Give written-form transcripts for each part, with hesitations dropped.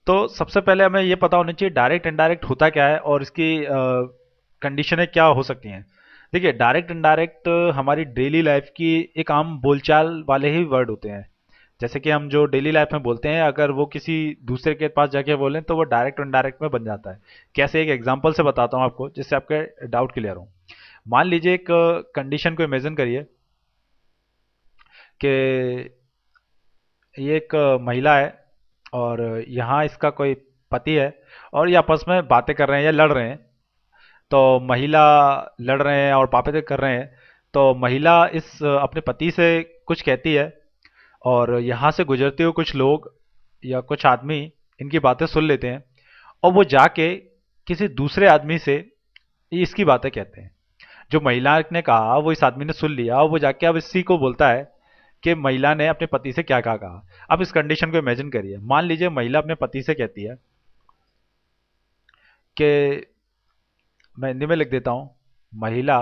तो सबसे पहले हमें ये पता होना चाहिए डायरेक्ट इनडायरेक्ट होता क्या है और इसकी कंडीशनें क्या हो सकती हैं। देखिए, डायरेक्ट इनडायरेक्ट हमारी डेली लाइफ की एक आम बोलचाल वाले ही वर्ड होते हैं। जैसे कि हम जो डेली लाइफ में बोलते हैं, अगर वो किसी दूसरे के पास जाके बोलें तो वो डायरेक्ट इनडायरेक्ट में बन जाता है। कैसे, एक एग्जांपल से बताता हूँ आपको जिससे आपके डाउट क्लियर हो। मान लीजिए एक कंडीशन को इमेजिन करिए कि ये एक महिला है और यहाँ इसका कोई पति है और ये आपस में बातें कर रहे हैं या लड़ रहे हैं। तो महिला लड़ रहे हैं और बातें कर रहे हैं। तो महिला इस अपने पति से कुछ कहती है और यहाँ से गुजरते हुए कुछ लोग या कुछ आदमी इनकी बातें सुन लेते हैं और वो जाके किसी दूसरे आदमी से इसकी बातें कहते हैं। जो महिला ने कहा वो इस आदमी ने सुन लिया और वो जाके अब इसी को बोलता है कि महिला ने अपने पति से क्या क्या कहा। अब इस कंडीशन को इमेजिन करिए। मान लीजिए महिला अपने पति से कहती है कि, मैं हिंदी में लिख देता हूं, महिला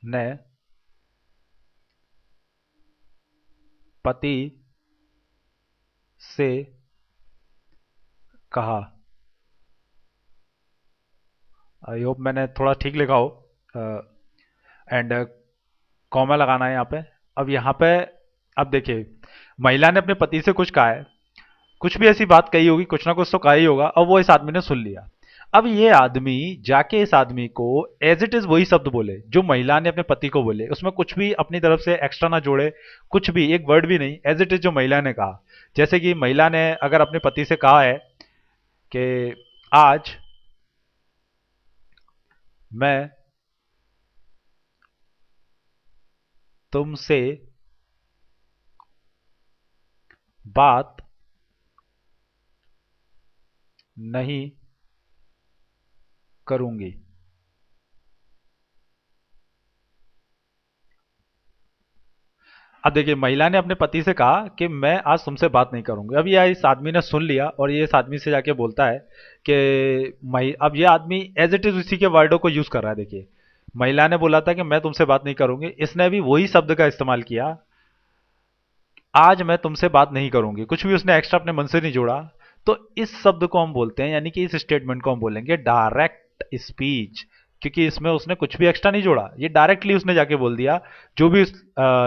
ने पति से कहा। आई होप मैंने थोड़ा ठीक लिखा हो। एंड कॉमा लगाना है यहाँ पे। अब यहाँ पे, अब देखिए, महिला ने अपने पति से कुछ कहा है, कुछ भी ऐसी बात कही होगी, कुछ ना कुछ तो कहा ही होगा और वो इस आदमी ने सुन लिया। अब ये आदमी जाके इस आदमी को एज इट इज वही शब्द बोले जो महिला ने अपने पति को बोले, उसमें कुछ भी अपनी तरफ से एक्स्ट्रा ना जोड़े, कुछ भी एक वर्ड भी नहीं, एज इट इज जो महिला ने कहा। जैसे कि महिला ने अगर अपने पति से कहा है कि आज मैं तुमसे बात नहीं करूंगी। अब देखिए, महिला ने अपने पति से कहा कि मैं आज तुमसे बात नहीं करूंगी। अब ये इस आदमी ने सुन लिया और ये इस आदमी से जाके बोलता है कि अब ये आदमी एज इट इज उसी के वर्डों को यूज कर रहा है। देखिए, महिला ने बोला था कि मैं तुमसे बात नहीं करूंगी, इसने भी वही शब्द का इस्तेमाल किया, आज मैं तुमसे बात नहीं करूंगी। कुछ भी उसने एक्स्ट्रा अपने मन से नहीं जोड़ा। तो इस शब्द को हम बोलते हैं, यानी कि इस स्टेटमेंट को हम बोलेंगे डायरेक्ट स्पीच, क्योंकि इसमें उसने कुछ भी एक्स्ट्रा नहीं जोड़ा, ये डायरेक्टली उसने जाके बोल दिया। जो भी उस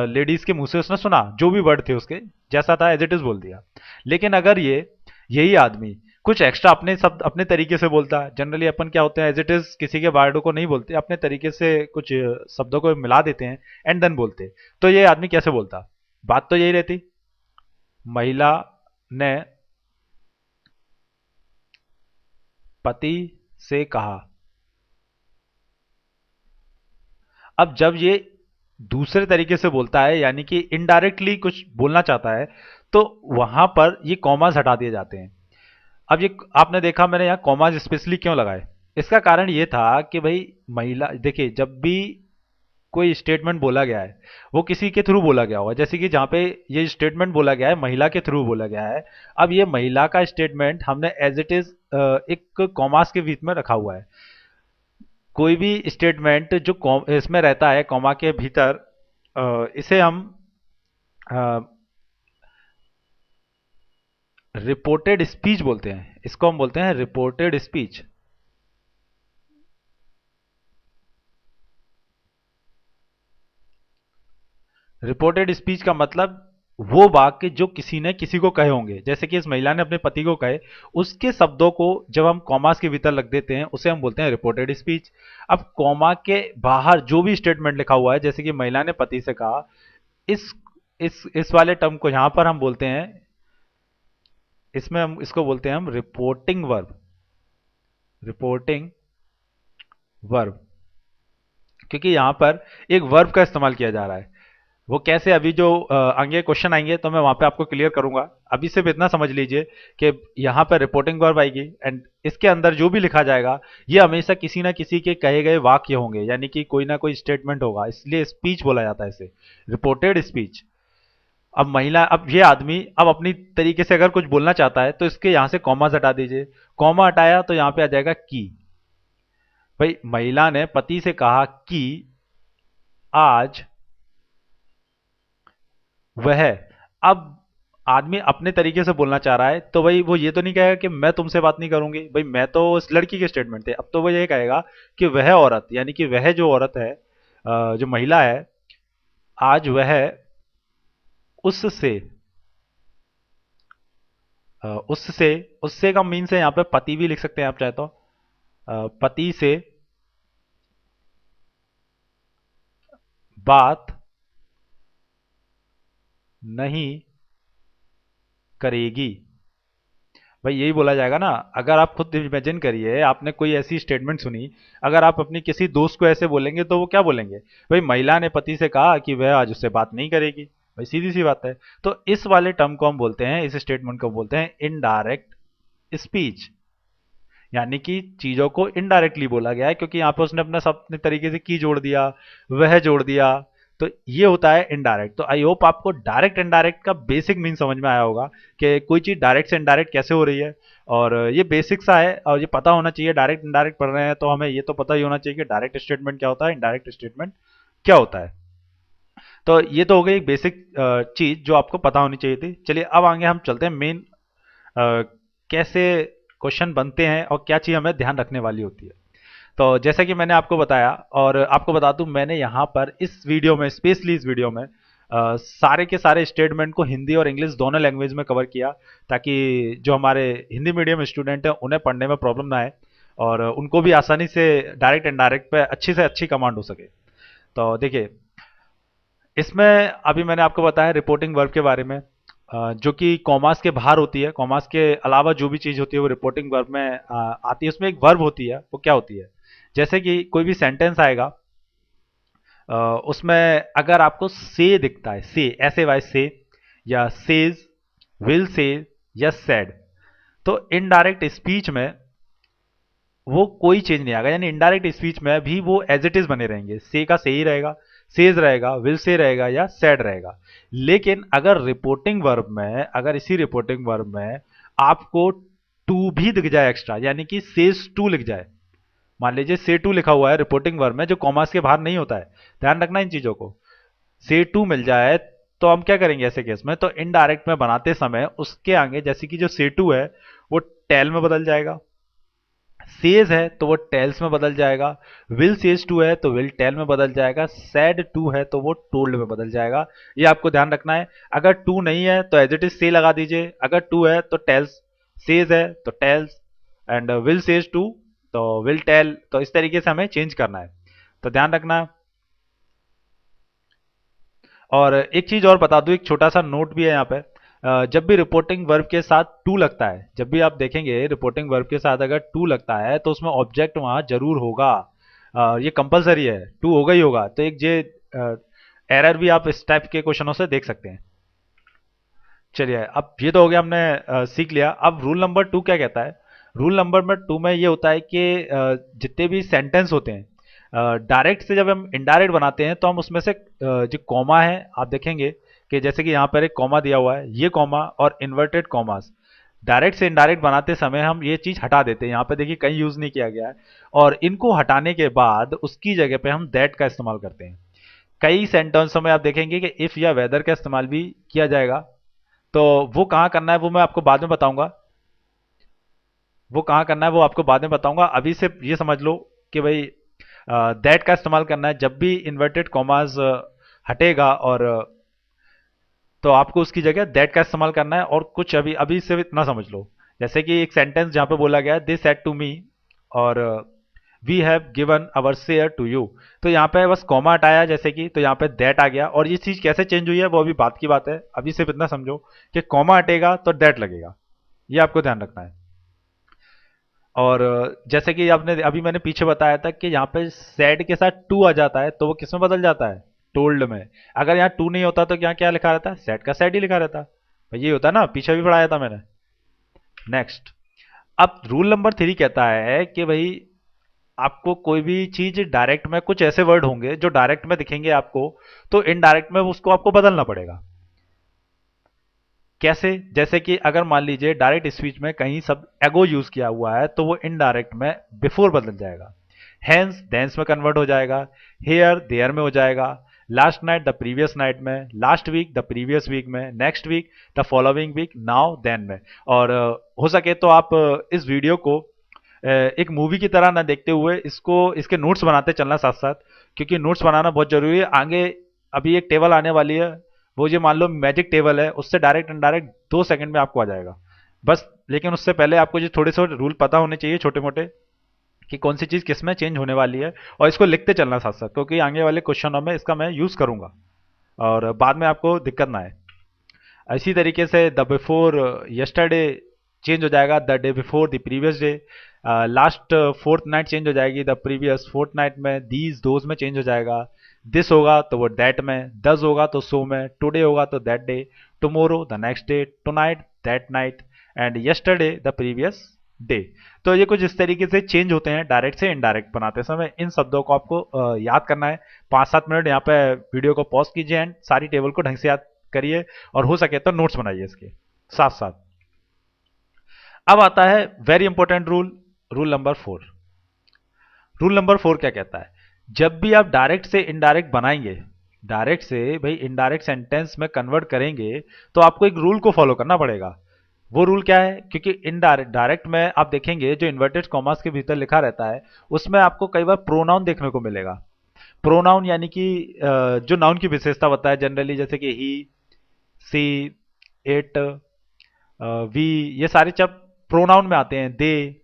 लेडीज के मुंह से उसने सुना, जो भी वर्ड थे उसके जैसा था एज इट इज बोल दिया। लेकिन अगर यही आदमी कुछ एक्स्ट्रा अपने शब्द अपने तरीके से बोलता, जनरली अपन क्या होते हैं, एज इट इज किसी के वर्डों को नहीं बोलते, अपने तरीके से कुछ शब्दों को मिला देते हैं एंड देन बोलते। तो ये आदमी कैसे बोलता? बात तो यही रहती, महिला ने पति से कहा। अब जब ये दूसरे तरीके से बोलता है, यानी कि इनडायरेक्टली कुछ बोलना चाहता है, तो वहां पर ये कॉमास हटा दिए जाते हैं। अब ये आपने देखा मैंने यहाँ कॉमास स्पेशली क्यों लगाए। इसका कारण ये था कि भाई, महिला, देखिए, जब भी कोई स्टेटमेंट बोला गया है वो किसी के थ्रू बोला गया होगा। जैसे कि जहां पे ये स्टेटमेंट बोला गया है, महिला के थ्रू बोला गया है। अब ये महिला का स्टेटमेंट हमने एज इट इज एक कॉमास के बीच में रखा हुआ है। कोई भी स्टेटमेंट जो इसमें रहता है कॉमा के भीतर, इसे हम रिपोर्टेड स्पीच बोलते हैं। इसको हम बोलते हैं रिपोर्टेड स्पीच। रिपोर्टेड स्पीच का मतलब वो वाक्य जो किसी ने किसी को कहे होंगे, जैसे कि इस महिला ने अपने पति को कहे, उसके शब्दों को जब हम कॉमास के भीतर लग देते हैं उसे हम बोलते हैं रिपोर्टेड स्पीच। अब कॉमा के बाहर जो भी स्टेटमेंट लिखा हुआ है, जैसे कि महिला ने पति से कहा, इस इस वाले टर्म को यहां पर हम बोलते हैं, इसमें हम इसको बोलते हैं हम रिपोर्टिंग वर्ब। रिपोर्टिंग वर्ब, क्योंकि यहां पर एक वर्ब का इस्तेमाल किया जा रहा है। वो कैसे, अभी जो आगे क्वेश्चन आएंगे तो मैं वहां पे आपको क्लियर करूंगा। अभी सिर्फ इतना समझ लीजिए कि यहाँ पर रिपोर्टिंग वर्ब आएगी एंड इसके अंदर जो भी लिखा जाएगा ये हमेशा किसी ना किसी के कहे गए वाक्य होंगे, यानी कि कोई ना कोई स्टेटमेंट होगा, इसलिए स्पीच बोला जाता है इसे, रिपोर्टेड स्पीच। अब महिला, अब ये आदमी अब अपनी तरीके से अगर कुछ बोलना चाहता है तो इसके यहां से कॉमा हटा दीजिए। कॉमा हटाया तो यहां पे आ जाएगा की। भाई, महिला ने पति से कहा कि आज वह, अब आदमी अपने तरीके से बोलना चाह रहा है, तो भाई वो ये तो नहीं कहेगा कि मैं तुमसे बात नहीं करूंगी, भाई मैं तो उस लड़की के स्टेटमेंट थे। अब तो वो ये कहेगा कि वह औरत, यानी कि वह जो औरत है, जो महिला है, आज वह उससे, उससे, उससे का मीन से यहाँ पे पति भी लिख सकते हैं आप चाहे तो, पति से बात नहीं करेगी। भाई यही बोला जाएगा ना। अगर आप खुद इमेजिन करिए, आपने कोई ऐसी स्टेटमेंट सुनी, अगर आप अपनी किसी दोस्त को ऐसे बोलेंगे तो वो क्या बोलेंगे? भाई महिला ने पति से कहा कि वह आज उससे बात नहीं करेगी। भाई सीधी सी बात है। तो इस वाले टर्म को हम बोलते हैं, इस स्टेटमेंट को बोलते हैं इनडायरेक्ट स्पीच। यानी कि चीजों को इनडायरेक्टली बोला गया है, क्योंकि यहाँ पे उसने अपना सब अपने तरीके से की जोड़ दिया, वह जोड़ दिया। तो ये होता है इनडायरेक्ट। तो आई होप आपको डायरेक्ट इनडायरेक्ट का बेसिक मीन समझ में आया होगा कि कोई चीज डायरेक्ट से इनडायरेक्ट कैसे हो रही है। और ये बेसिक सा है और ये पता होना चाहिए। डायरेक्ट इनडायरेक्ट पढ़ रहे हैं तो हमें ये तो पता ही होना चाहिए कि डायरेक्ट स्टेटमेंट क्या होता है, इनडायरेक्ट स्टेटमेंट क्या होता है। तो ये तो हो गई एक बेसिक चीज जो आपको पता होनी चाहिए थी। चलिए अब आगे हम चलते हैं मेन, कैसे क्वेश्चन बनते हैं और क्या चीज हमें ध्यान रखने वाली होती है। तो जैसा कि मैंने आपको बताया, और आपको बता दूं, मैंने यहाँ पर इस वीडियो में, स्पेशली इस वीडियो में, सारे के सारे स्टेटमेंट को हिंदी और इंग्लिश दोनों लैंग्वेज में कवर किया, ताकि जो हमारे हिंदी मीडियम स्टूडेंट हैं उन्हें पढ़ने में प्रॉब्लम ना आए और उनको भी आसानी से डायरेक्ट इनडायरेक्ट पे अच्छी से अच्छी कमांड हो सके। तो देखिए, इसमें अभी मैंने आपको बताया रिपोर्टिंग वर्ब के बारे में, जो कि कॉमास के बाहर होती है। कॉमास के अलावा जो भी चीज होती है वो रिपोर्टिंग वर्ब में आती है। उसमें एक वर्ब होती है, वो क्या होती है? जैसे कि कोई भी सेंटेंस आएगा, उसमें अगर आपको से दिखता है, से ऐसे वाइज से, या सेज, विल से, या सेड, तो इनडायरेक्ट स्पीच में वो कोई चेंज नहीं आएगा। यानी इनडायरेक्ट स्पीच में भी वो एज इट इज बने रहेंगे। से का से ही रहेगा, सेज रहेगा, विल से रहेगा, या सेड रहेगा। लेकिन अगर रिपोर्टिंग वर्ब में, अगर इसी रिपोर्टिंग वर्ब में आपको टू भी दिख जाए एक्स्ट्रा, यानी कि सेज टू लिख जाए, मान लीजिए से टू लिखा हुआ है रिपोर्टिंग वर्ब में जो कॉमास के बाहर नहीं होता है, ध्यान रखना इन चीजों को, से टू मिल जाए, तो हम क्या करेंगे ऐसे केस में? तो इनडायरेक्ट में बनाते समय उसके आगे, जैसे कि जो से टू है वो टेल में बदल जाएगा, सेज है तो वो टेल्स में बदल जाएगा, विल सेज टू है तो विल टेल में बदल जाएगा, सैड टू है तो वो टोल्ड में बदल जाएगा। ये आपको ध्यान रखना है। अगर टू नहीं है तो एज इट इज से लगा दीजिए, अगर टू है तो टेल्स, सेज है तो tells, and will says to तो विल टेल। तो इस तरीके से हमें चेंज करना है, तो ध्यान रखना है। और एक चीज और बता दूं, एक छोटा सा नोट भी है यहाँ पे। जब भी रिपोर्टिंग वर्ब के साथ टू लगता है, जब भी आप देखेंगे रिपोर्टिंग वर्ब के साथ अगर टू लगता है तो उसमें ऑब्जेक्ट वहां जरूर होगा। ये कंपलसरी है, टू होगा ही होगा। तो एक ये एरर भी आप इस टाइप के क्वेश्चनों से देख सकते हैं। चलिए, अब ये तो हो गया, हमने सीख लिया। अब रूल नंबर टू क्या कहता है? रूल नंबर टू में ये होता है कि जितने भी सेंटेंस होते हैं, डायरेक्ट से जब हम इनडायरेक्ट बनाते हैं तो हम उसमें से जो कॉमा है, आप देखेंगे कि जैसे कि यहाँ पर एक कॉमा दिया हुआ है, ये कॉमा और इन्वर्टेड कॉमास, डायरेक्ट से इनडायरेक्ट बनाते समय हम ये चीज हटा देते हैं। यहाँ पे देखिए कहीं यूज नहीं किया गया है, और इनको हटाने के बाद उसकी जगह पे हम दैट का इस्तेमाल करते हैं। कई सेंटेंसों में आप देखेंगे कि इफ या वेदर का इस्तेमाल भी किया जाएगा। तो वो कहाँ करना है वो मैं आपको बाद में बताऊंगा, वो कहाँ करना है वो आपको बाद में बताऊंगा। अभी से ये समझ लो कि भाई दैट का इस्तेमाल करना है जब भी इन्वर्टेड कॉमास हटेगा, और तो आपको उसकी जगह दैट का इस्तेमाल करना है। और कुछ अभी अभी से इतना समझ लो, जैसे कि एक सेंटेंस जहां पे बोला गया दे सेड टू मी, और we have given our share to you, तो यहाँ पे बस कॉमा हटाया जैसे कि, तो यहाँ पे दैट आ गया। और ये चीज कैसे चेंज हुई है वो अभी बात की बात है, अभी सिर्फ इतना समझो कि कॉमा हटेगा तो दैट लगेगा। ये आपको ध्यान रखना है। और जैसे कि आपने अभी मैंने पीछे बताया था कि यहाँ पे सेड के साथ टू आ जाता है तो वो किस में बदल जाता है? टोल्ड में। अगर यहाँ टू नहीं होता तो यहाँ क्या लिखा रहता? सेड का सेड ही लिखा रहता। भाई ये होता है ना, पीछे भी पढ़ाया था मैंने। नेक्स्ट, अब रूल नंबर थ्री कहता है कि भाई आपको कोई भी चीज डायरेक्ट में, कुछ ऐसे वर्ड होंगे जो डायरेक्ट में दिखेंगे आपको, तो इनडायरेक्ट में उसको आपको बदलना पड़ेगा। कैसे? जैसे कि अगर मान लीजिए डायरेक्ट स्पीच में कहीं सब एगो यूज किया हुआ है तो वो इनडायरेक्ट में बिफोर बदल जाएगा, हेंस देंस में कन्वर्ट हो जाएगा, हेयर देयर में हो जाएगा, last night the previous night में, last week the previous week में, next week the following week, now then में। और हो सके तो आप इस वीडियो को एक मूवी की तरह ना देखते हुए इसको इसके नोट्स बनाते चलना साथ साथ, क्योंकि नोट्स बनाना बहुत जरूरी है। आगे अभी एक टेबल आने वाली है, वो जो मान लो मैजिक टेबल है, उससे डायरेक्ट इनडायरेक्ट 2 सेकंड में आपको आ जाएगा बस। लेकिन उससे पहले आपको जो थोड़े से रूल पता होने चाहिए छोटे मोटे, कि कौन सी चीज किस में चेंज होने वाली है, और इसको लिखते चलना साथ साथ, क्योंकि आगे वाले क्वेश्चनों में इसका मैं यूज करूंगा और बाद में आपको दिक्कत ना आए। इसी तरीके से द बिफोर यस्टरडे चेंज हो जाएगा the day before the previous day, last fourth night change हो जाएगी द प्रीवियस फोर्थ नाइट में, दीज दोज में चेंज हो जाएगा, दिस होगा तो वो दैट में, दस होगा तो सो में, टुडे होगा तो that day, tomorrow the next day, tonight that night, and yesterday the previous day. तो ये कुछ इस तरीके से चेंज होते हैं डायरेक्ट से इनडायरेक्ट बनाते समय। इन शब्दों को आपको याद करना है। 5-7 मिनट यहाँ पे वीडियो को पॉज कीजिए एंड सारी टेबल को ढंग से याद करिए, और हो सके तो नोट्स बनाइए इसके साथ साथ। अब आता है very important rule, rule number 4। Rule number 4 क्या कहता है? जब भी आप डायरेक्ट से इनडायरेक्ट बनाएंगे, डायरेक्ट से भाई इनडायरेक्ट सेंटेंस में कन्वर्ट करेंगे, तो आपको एक रूल को फॉलो करना पड़ेगा। वो रूल क्या है? क्योंकि इनडायरेक्ट डायरेक्ट में आप देखेंगे जो इन्वर्टेड कॉमास के भीतर लिखा रहता है, उसमें आपको कई बार प्रोनाउन देखने को मिलेगा। प्रोनाउन यानी कि जो नाउन की विशेषता बताया जनरली, जैसे कि ही, सी, इट, वी, ये सारे जब प्रोनाउन में आते हैं, दे,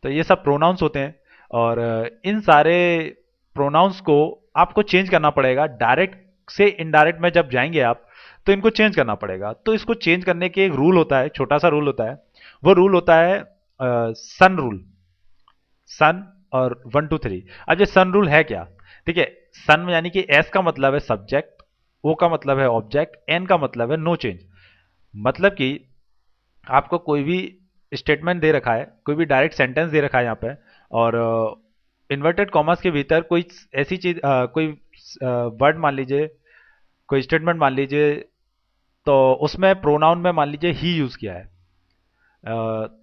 तो ये सब प्रोनाउंस होते हैं। और इन सारे प्रोनाउंस को आपको चेंज करना पड़ेगा। डायरेक्ट से इनडायरेक्ट में जब जाएंगे आप, तो इनको चेंज करना पड़ेगा। तो इसको चेंज करने के एक रूल होता है, छोटा सा रूल होता है। वो रूल होता है सन रूल। सन और 1 2 3। अब ये सन रूल है क्या? ठीक है, सन में यानी कि एस का मतलब है सब्जेक्ट, ओ का मतलब है ऑब्जेक्ट, एन का मतलब है नो चेंज। मतलब कि आपको कोई भी स्टेटमेंट दे रखा है, कोई भी डायरेक्ट सेंटेंस दे रखा है यहाँ पे, और इन्वर्टेड कॉमर्स के भीतर कोई ऐसी चीज, कोई वर्ड मान लीजिए, कोई स्टेटमेंट मान लीजिए, तो उसमें प्रोनाउन में मान लीजिए ही यूज किया है।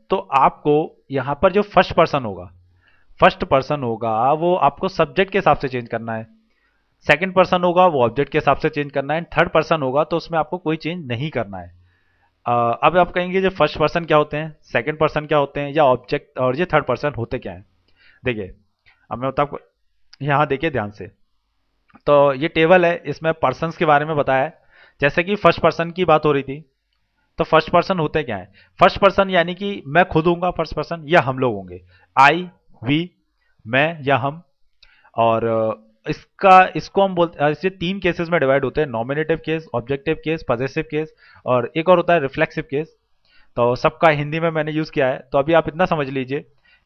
तो आपको यहाँ पर जो फर्स्ट पर्सन होगा वो आपको सब्जेक्ट के हिसाब से चेंज करना है, सेकंड पर्सन होगा वो ऑब्जेक्ट के हिसाब से चेंज करना है, थर्ड पर्सन होगा तो उसमें आपको कोई चेंज नहीं करना है। अब आप कहेंगे जो फर्स्ट पर्सन क्या होते हैं, सेकंड पर्सन क्या होते हैं, या ऑब्जेक्ट और ये थर्ड पर्सन होते क्या है? देखिए, अब मैं आपको यहाँ देखिए ध्यान से। तो ये टेबल है, इसमें पर्सन्स के बारे में बताया है। जैसे कि फर्स्ट पर्सन की बात हो रही थी, तो फर्स्ट पर्सन होते क्या है? फर्स्ट पर्सन यानी कि मैं खुद हूंगा फर्स्ट पर्सन, या हम लोग होंगे, आई, वी, मैं या हम। और इसको हम बोलते, इसे 3 केसेस में डिवाइड होते हैं: nominative case, objective case, possessive case, और एक और होता है रिफ्लेक्सिव केस। तो सबका हिंदी में मैंने यूज किया है। तो अभी आप इतना समझ लीजिए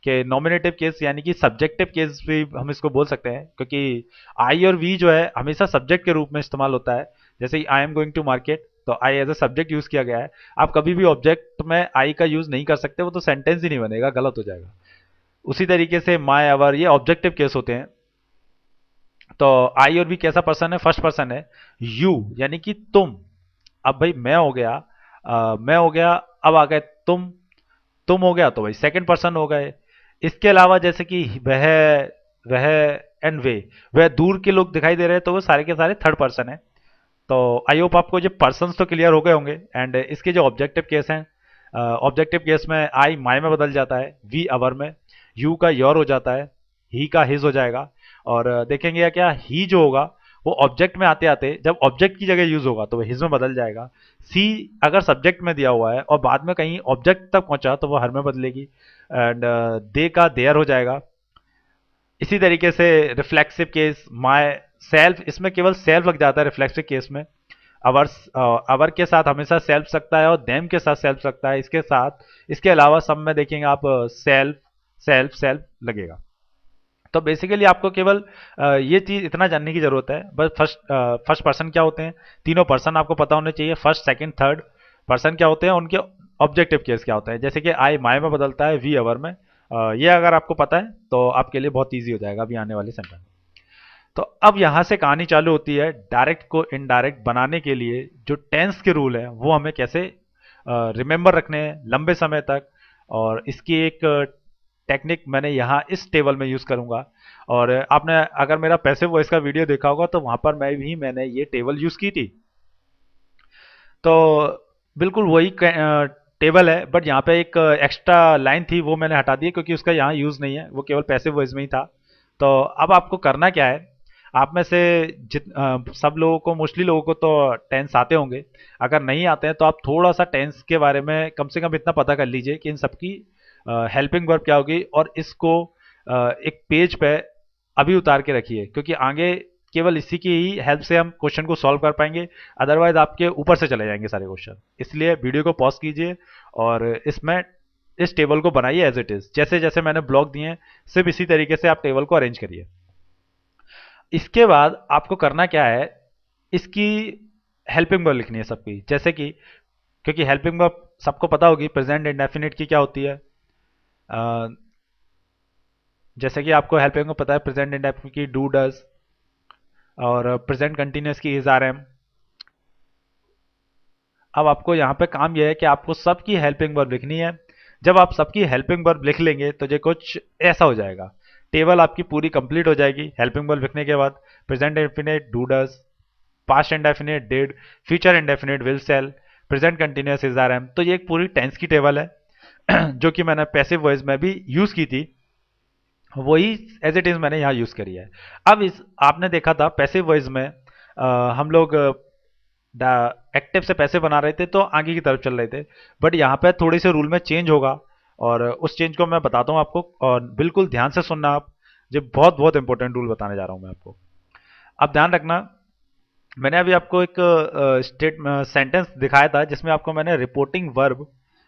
कि नॉमिनेटिव केस यानी कि सब्जेक्टिव केस भी हम इसको बोल सकते हैं, क्योंकि आई और वी जो है हमेशा सब्जेक्ट के रूप में इस्तेमाल होता है। जैसे I am going to market, तो I as a subject use किया गया है। आप कभी भी ऑब्जेक्ट में आई का यूज नहीं कर सकते, वो तो सेंटेंस ही नहीं बनेगा, गलत हो जाएगा। उसी तरीके से माई, अवर, ये ऑब्जेक्टिव केस होते हैं। तो आई और वी कैसा पर्सन है? फर्स्ट पर्सन है। यू यानी कि तुम, अब भाई मैं हो गया, मैं हो गया, अब आ गए तुम हो गया, तो भाई सेकंड पर्सन हो गए। इसके अलावा जैसे कि वह एंड वे, वह दूर के लोग दिखाई दे रहे हैं, तो वो सारे के सारे थर्ड पर्सन है। तो आई होप आपको जो पर्सन्स तो क्लियर हो गए होंगे। एंड इसके जो ऑब्जेक्टिव केस हैं, ऑब्जेक्टिव केस में आई माई में बदल जाता है, वी अवर में, यू का योर हो जाता है, ही का हिज हो जाएगा। और देखेंगे क्या, ही जो होगा वो ऑब्जेक्ट में आते आते जब ऑब्जेक्ट की जगह यूज होगा तो वो हिज में बदल जाएगा। सी अगर सब्जेक्ट में दिया हुआ है और बाद में कहीं ऑब्जेक्ट तक पहुंचा तो वो हर में बदलेगी, एंड दे का देयर हो जाएगा। इसी तरीके से रिफ्लेक्सिव केस, माय सेल्फ, इसमें केवल सेल्फ लग जाता है रिफ्लेक्सिव केस में। अवर के साथ हमेशा सेल्फ सकता है, और देम के साथ सेल्फ सकता है। इसके साथ, इसके अलावा सब में देखेंगे आप सेल्फ सेल्फ सेल्फ लगेगा। तो बेसिकली आपको केवल ये चीज इतना जानने की जरूरत है बस। फर्स्ट पर्सन क्या होते हैं, तीनों पर्सन आपको पता होने चाहिए। फर्स्ट सेकंड थर्ड पर्सन क्या होते हैं, उनके ऑब्जेक्टिव केस क्या होता है। जैसे कि आई माई में बदलता है, वी अवर में। ये अगर आपको पता है तो आपके लिए बहुत ईजी हो जाएगा अभी आने वाले सेंटेंस। तो अब यहां से कहानी चालू होती है, डायरेक्ट को इनडायरेक्ट बनाने के लिए जो टेंस के रूल है वो हमें कैसे रिमेंबर रखने हैं लंबे समय तक। और इसकी एक टेक्निक मैंने यहाँ इस टेबल में यूज करूंगा। और आपने अगर मेरा पैसिव वॉइस का वीडियो देखा होगा तो वहां पर मैंने ये टेबल यूज की थी। तो बिल्कुल वही टेबल है, बट यहाँ पे एक एक्स्ट्रा लाइन थी वो मैंने हटा दी क्योंकि उसका यहाँ यूज नहीं है, वो केवल पैसिव वॉइस में ही था। तो अब आपको करना क्या है, आप में से सब लोगों को, मोस्टली लोगों को तो टेंस आते होंगे। अगर नहीं आते हैं तो आप थोड़ा सा टेंस के बारे में कम से कम इतना पता कर लीजिए कि इन सबकी हेल्पिंग वर्ब क्या होगी, और इसको एक पेज पे अभी उतार के रखिए, क्योंकि आगे केवल इसी की ही हेल्प से हम क्वेश्चन को सॉल्व कर पाएंगे। अदरवाइज आपके ऊपर से चले जाएंगे सारे क्वेश्चन। इसलिए वीडियो को पॉज कीजिए और इसमें इस टेबल को बनाइए एज इट इज, जैसे जैसे मैंने ब्लॉक दिए हैं सिर्फ इसी तरीके से आप टेबल को अरेंज करिए। इसके बाद आपको करना क्या है, इसकी हेल्पिंग वर्ब लिखनी है सबकी, जैसे कि क्योंकि हेल्पिंग वर्ब सबको पता होगी प्रेजेंट इंडेफिनिट की क्या होती है। जैसे कि आपको हेल्पिंग वर्ब पता है प्रेजेंट इंडेफिनिट की डू डज, और प्रेजेंट कंटिन्यूअस की इज आर एम। अब आपको यहाँ पे काम यह है कि आपको सबकी हेल्पिंग वर्ब लिखनी है। जब आप सबकी हेल्पिंग वर्ब लिख लेंगे तो ये कुछ ऐसा हो जाएगा, टेबल आपकी पूरी कंप्लीट हो जाएगी हेल्पिंग वर्ब लिखने के बाद। Present indefinite do does, past indefinite did, future indefinite will shall, present continuous is are am. तो ये एक पूरी टेंस की टेबल है जो कि मैंने पैसिव वॉइस में भी यूज की थी, वही एज इट इज मैंने यहाँ यूज करी है। अब इस आपने देखा था पैसिव वॉइस में हम लोग एक्टिव से पैसे बना रहे थे तो आगे की तरफ चल रहे थे, बट यहाँ पे थोड़ी से रूल में चेंज होगा, और उस चेंज को मैं बताता हूँ आपको, और बिल्कुल ध्यान से सुनना आप। ये बहुत बहुत इंपॉर्टेंट रूल बताने जा रहा हूँ मैं आपको। अब ध्यान रखना, मैंने अभी आपको एक सेंटेंस दिखाया था जिसमें आपको मैंने रिपोर्टिंग वर्ब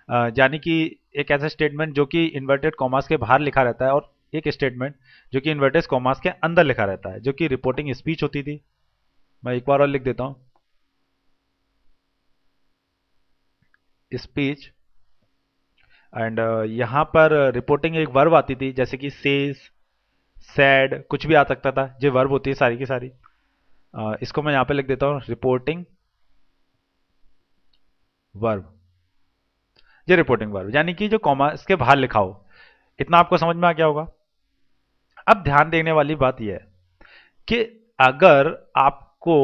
यानी कि एक ऐसा स्टेटमेंट जो कि इन्वर्टेड कॉमास के बाहर लिखा रहता है, और एक स्टेटमेंट जो कि इन्वर्टेड कॉमास के अंदर लिखा रहता है, जो कि रिपोर्टिंग स्पीच होती थी। मैं एक बार और लिख देता हूँ, स्पीच। एंड यहाँ पर रिपोर्टिंग एक वर्ब आती थी, जैसे कि सेज, सैड, कुछ भी आ सकता था। जो वर्ब होती है सारी की सारी, इसको मैं यहाँ पे लिख देता हूँ रिपोर्टिंग वर्ब। ये रिपोर्टिंग वर्ब यानी कि जो कॉमा इसके बाहर लिखा हो। इतना आपको समझ में आ गया होगा। अब ध्यान देने वाली बात यह है कि अगर आपको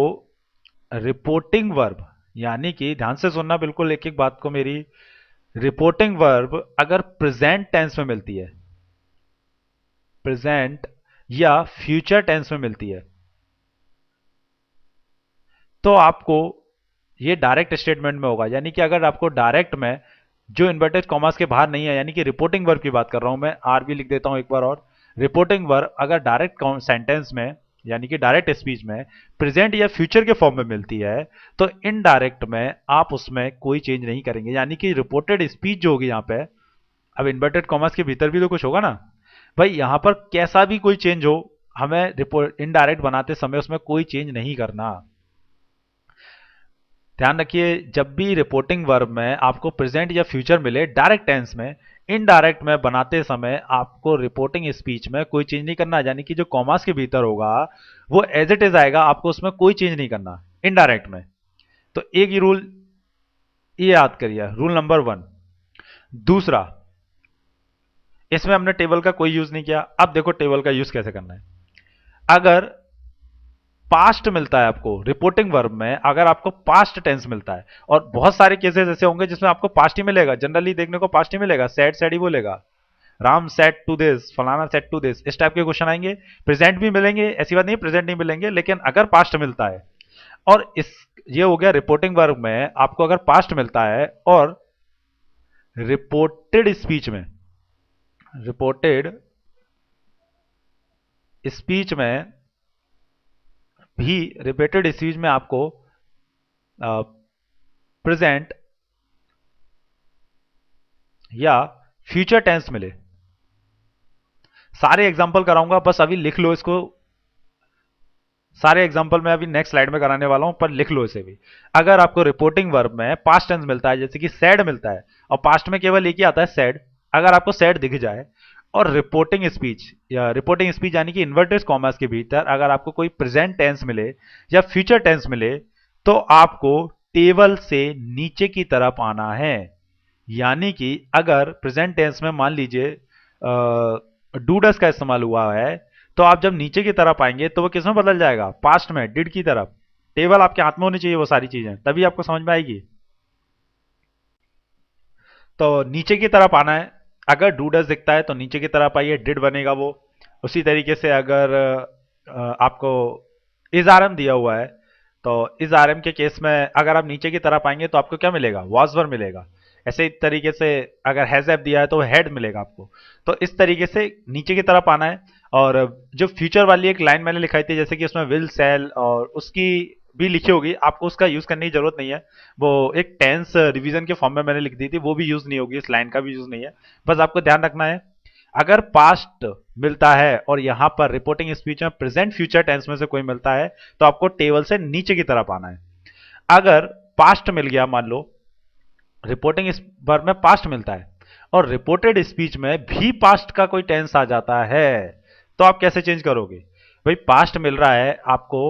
रिपोर्टिंग वर्ब, यानी कि ध्यान से सुनना बिल्कुल एक एक बात को मेरी, रिपोर्टिंग वर्ब अगर प्रेजेंट टेंस में मिलती है, प्रेजेंट या फ्यूचर टेंस में मिलती है, तो आपको ये डायरेक्ट स्टेटमेंट में होगा। यानी कि अगर आपको डायरेक्ट में जो इन्वर्टेड कॉमास के बाहर नहीं है, यानी कि रिपोर्टिंग वर्ब की बात कर रहा हूं मैं, आर भी लिख देता हूं एक बार और, रिपोर्टिंग वर्ब अगर डायरेक्ट सेंटेंस में यानी कि डायरेक्ट स्पीच में प्रेजेंट या फ्यूचर के फॉर्म में मिलती है, तो इनडायरेक्ट में आप उसमें कोई चेंज नहीं करेंगे। यानी कि रिपोर्टेड स्पीच जो होगी यहाँ पे, अब इन्वर्टेड कॉमास के भीतर भी तो कुछ होगा ना भाई, यहां पर कैसा भी कोई चेंज हो, हमें रिपोर्ट इनडायरेक्ट बनाते समय उसमें कोई चेंज नहीं करना। ध्यान रखिए, जब भी रिपोर्टिंग वर्ब में आपको प्रेजेंट या फ्यूचर मिले डायरेक्ट टेंस में, इनडायरेक्ट में बनाते समय आपको रिपोर्टिंग स्पीच में कोई चेंज नहीं करना। यानी कि जो कॉमास के भीतर होगा वो एज इट इज आएगा, आपको उसमें कोई चेंज नहीं करना इनडायरेक्ट में। तो एक ही रूल ये याद करिए, रूल नंबर 1। दूसरा, इसमें हमने टेबल का कोई यूज नहीं किया। अब देखो टेबल का यूज कैसे करना है। अगर पास्ट मिलता है आपको रिपोर्टिंग वर्ब में, अगर आपको पास्ट टेंस मिलता है, और बहुत सारे केसेस ऐसे होंगे जिसमें आपको पास्ट ही मिलेगा, जनरली देखने को पास्ट ही मिलेगा, सैड सैड ही बोलेगा, राम सेड टू दिस, फलाना सेड टू दिस, इस टाइप के क्वेश्चन आएंगे। प्रेजेंट भी मिलेंगे, ऐसी बात नहीं प्रेजेंट नहीं मिलेंगे, लेकिन अगर पास्ट मिलता है, और इस ये हो गया रिपोर्टिंग वर्ब में आपको अगर पास्ट मिलता है, और रिपोर्टेड स्पीच में, रिपोर्टेड स्पीच में भी, रिपीटेड स्पीच में आपको प्रेजेंट या फ्यूचर टेंस मिले। सारे एग्जांपल कराऊंगा, बस अभी लिख लो इसको। सारे एग्जांपल मैं अभी नेक्स्ट स्लाइड में कराने वाला हूं, पर लिख लो इसे भी। अगर आपको रिपोर्टिंग वर्ब में पास्ट टेंस मिलता है, जैसे कि सैड मिलता है, और पास्ट में केवल एक ही आता है सैड, अगर आपको सैड दिख जाए, और रिपोर्टिंग स्पीच या रिपोर्टिंग स्पीच यानी कि इन्वर्टेड कॉमास के भीतर अगर आपको कोई प्रेजेंट टेंस मिले या फ्यूचर टेंस मिले, तो आपको टेबल से नीचे की तरफ आना है। यानी कि अगर प्रेजेंट टेंस में मान लीजिए डूडस का इस्तेमाल हुआ है, तो आप जब नीचे की तरफ आएंगे तो वो किस में बदल जाएगा, पास्ट में, डिड की तरफ। टेबल आपके हाथ में होनी चाहिए वो सारी चीजें, तभी आपको समझ में आएगी। तो नीचे की तरफ आना है, अगर डूडस दिखता है तो नीचे की तरफ आइए, डिड बनेगा वो। उसी तरीके से अगर आपको इज आरएम दिया हुआ है, तो इज आरएम के केस में अगर आप नीचे की तरफ आएंगे तो आपको क्या मिलेगा, वॉजवर मिलेगा। ऐसे ही तरीके से अगर हैज हैव दिया है तो हेड मिलेगा आपको। तो इस तरीके से नीचे की तरफ आना है। और जो फ्यूचर वाली एक लाइन मैंने लिखाई थी, जैसे कि उसमें विल सेल और उसकी भी लिखी होगी, आपको उसका यूज करने की जरूरत नहीं है। वो एक टेंस रिवीजन के फॉर्म में मैंने लिख दी थी, वो भी यूज नहीं होगी, इस लाइन का भी यूज नहीं है। बस आपको ध्यान रखना है, अगर पास्ट मिलता है और यहां पर रिपोर्टिंग स्पीच में प्रेजेंट फ्यूचर टेंस में से कोई मिलता है, तो आपको टेबल से नीचे की तरफ आना है। अगर पास्ट मिल गया, मान लो रिपोर्टिंग वर्ब में पास्ट मिलता है और रिपोर्टेड स्पीच में भी पास्ट का कोई टेंस आ जाता है, तो आप कैसे चेंज करोगे? भाई पास्ट मिल रहा है आपको,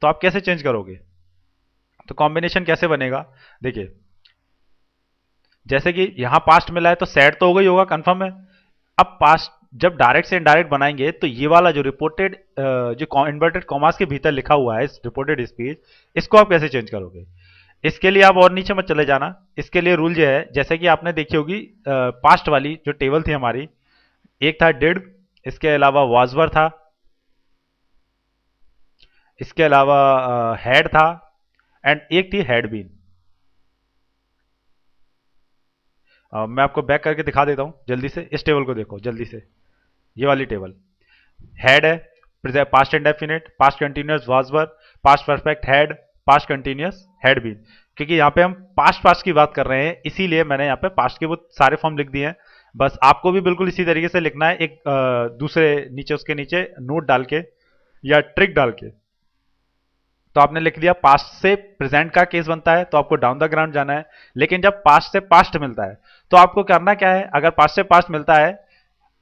तो आप कैसे चेंज करोगे? तो कॉम्बिनेशन कैसे बनेगा, देखिए, जैसे कि यहां पास्ट मिला है तो सेड तो हो गई होगा, कंफर्म है। अब पास्ट जब डायरेक्ट से इनडायरेक्ट बनाएंगे तो ये वाला जो रिपोर्टेड, जो इन्वर्टेड कॉमास के भीतर लिखा हुआ है रिपोर्टेड स्पीच, इसको आप कैसे चेंज करोगे? इसके लिए आप और नीचे मत चले जाना। इसके लिए रूल ये है, जैसे कि आपने देखी होगी पास्ट वाली जो टेबल थी हमारी, एक था डिड, इसके अलावा वाजवर था, इसके अलावा हैड था, एंड एक थी हैड बीन। मैं आपको बैक करके दिखा देता हूं जल्दी से, इस टेबल को देखो जल्दी से, ये वाली टेबल। हैड है, past indefinite, past continuous was were, past perfect had, past continuous had been. क्योंकि यहाँ पे हम पास्ट पास्ट की बात कर रहे हैं, इसीलिए मैंने यहाँ पे पास्ट के वो सारे फॉर्म लिख दिए हैं। बस आपको भी बिल्कुल इसी तरीके से लिखना है, एक दूसरे नीचे, उसके नीचे नोट डाल के या ट्रिक डाल के। तो आपने लिख दिया पास्ट से प्रेजेंट का केस बनता है, तो आपको डाउन द ग्राउंड जाना है। लेकिन जब पास्ट से पास्ट मिलता है तो आपको करना क्या है, अगर पास्ट से पास्ट मिलता है,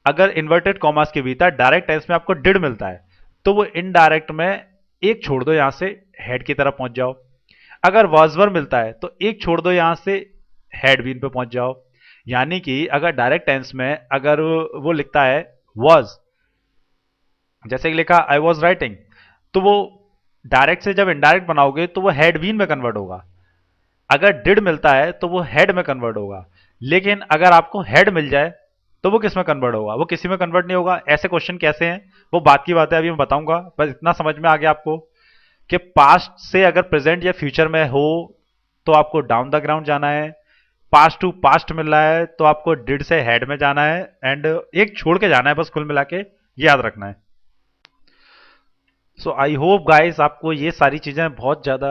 अगर इन्वर्टेड कॉमास के भीतर डायरेक्ट टेंस में आपको डिड मिलता है, तो वो इनडायरेक्ट में एक छोड़ दो, यहां से हेड की तरफ पहुंच जाओ। अगर वॉजवर मिलता है तो एक छोड़ दो, यहां से हेड बीन पे पहुंच जाओ। यानी कि अगर डायरेक्ट टेंस में अगर वो लिखता है वॉज, जैसे कि लिखा आई वॉज राइटिंग, तो वो डायरेक्ट से जब इनडायरेक्ट बनाओगे तो वो हेड बीन में कन्वर्ट होगा। अगर डिड मिलता है तो वो हेड में कन्वर्ट होगा। लेकिन अगर आपको हेड मिल जाए तो वो किस में कन्वर्ट होगा, वो किसी में कन्वर्ट नहीं होगा। ऐसे क्वेश्चन कैसे हैं वो बात की बात है, अभी मैं बताऊंगा, बस इतना समझ में आ गया आपको कि पास्ट से अगर प्रेजेंट या फ्यूचर में हो तो आपको डाउन द ग्राउंड जाना है, पास्ट टू पास्ट मिल रहा है तो आपको डिड से हेड में जाना है, एंड एक छोड़ के जाना है, बस कुल मिला के याद रखना है। सो आई होप गाइस आपको ये सारी चीजें बहुत ज्यादा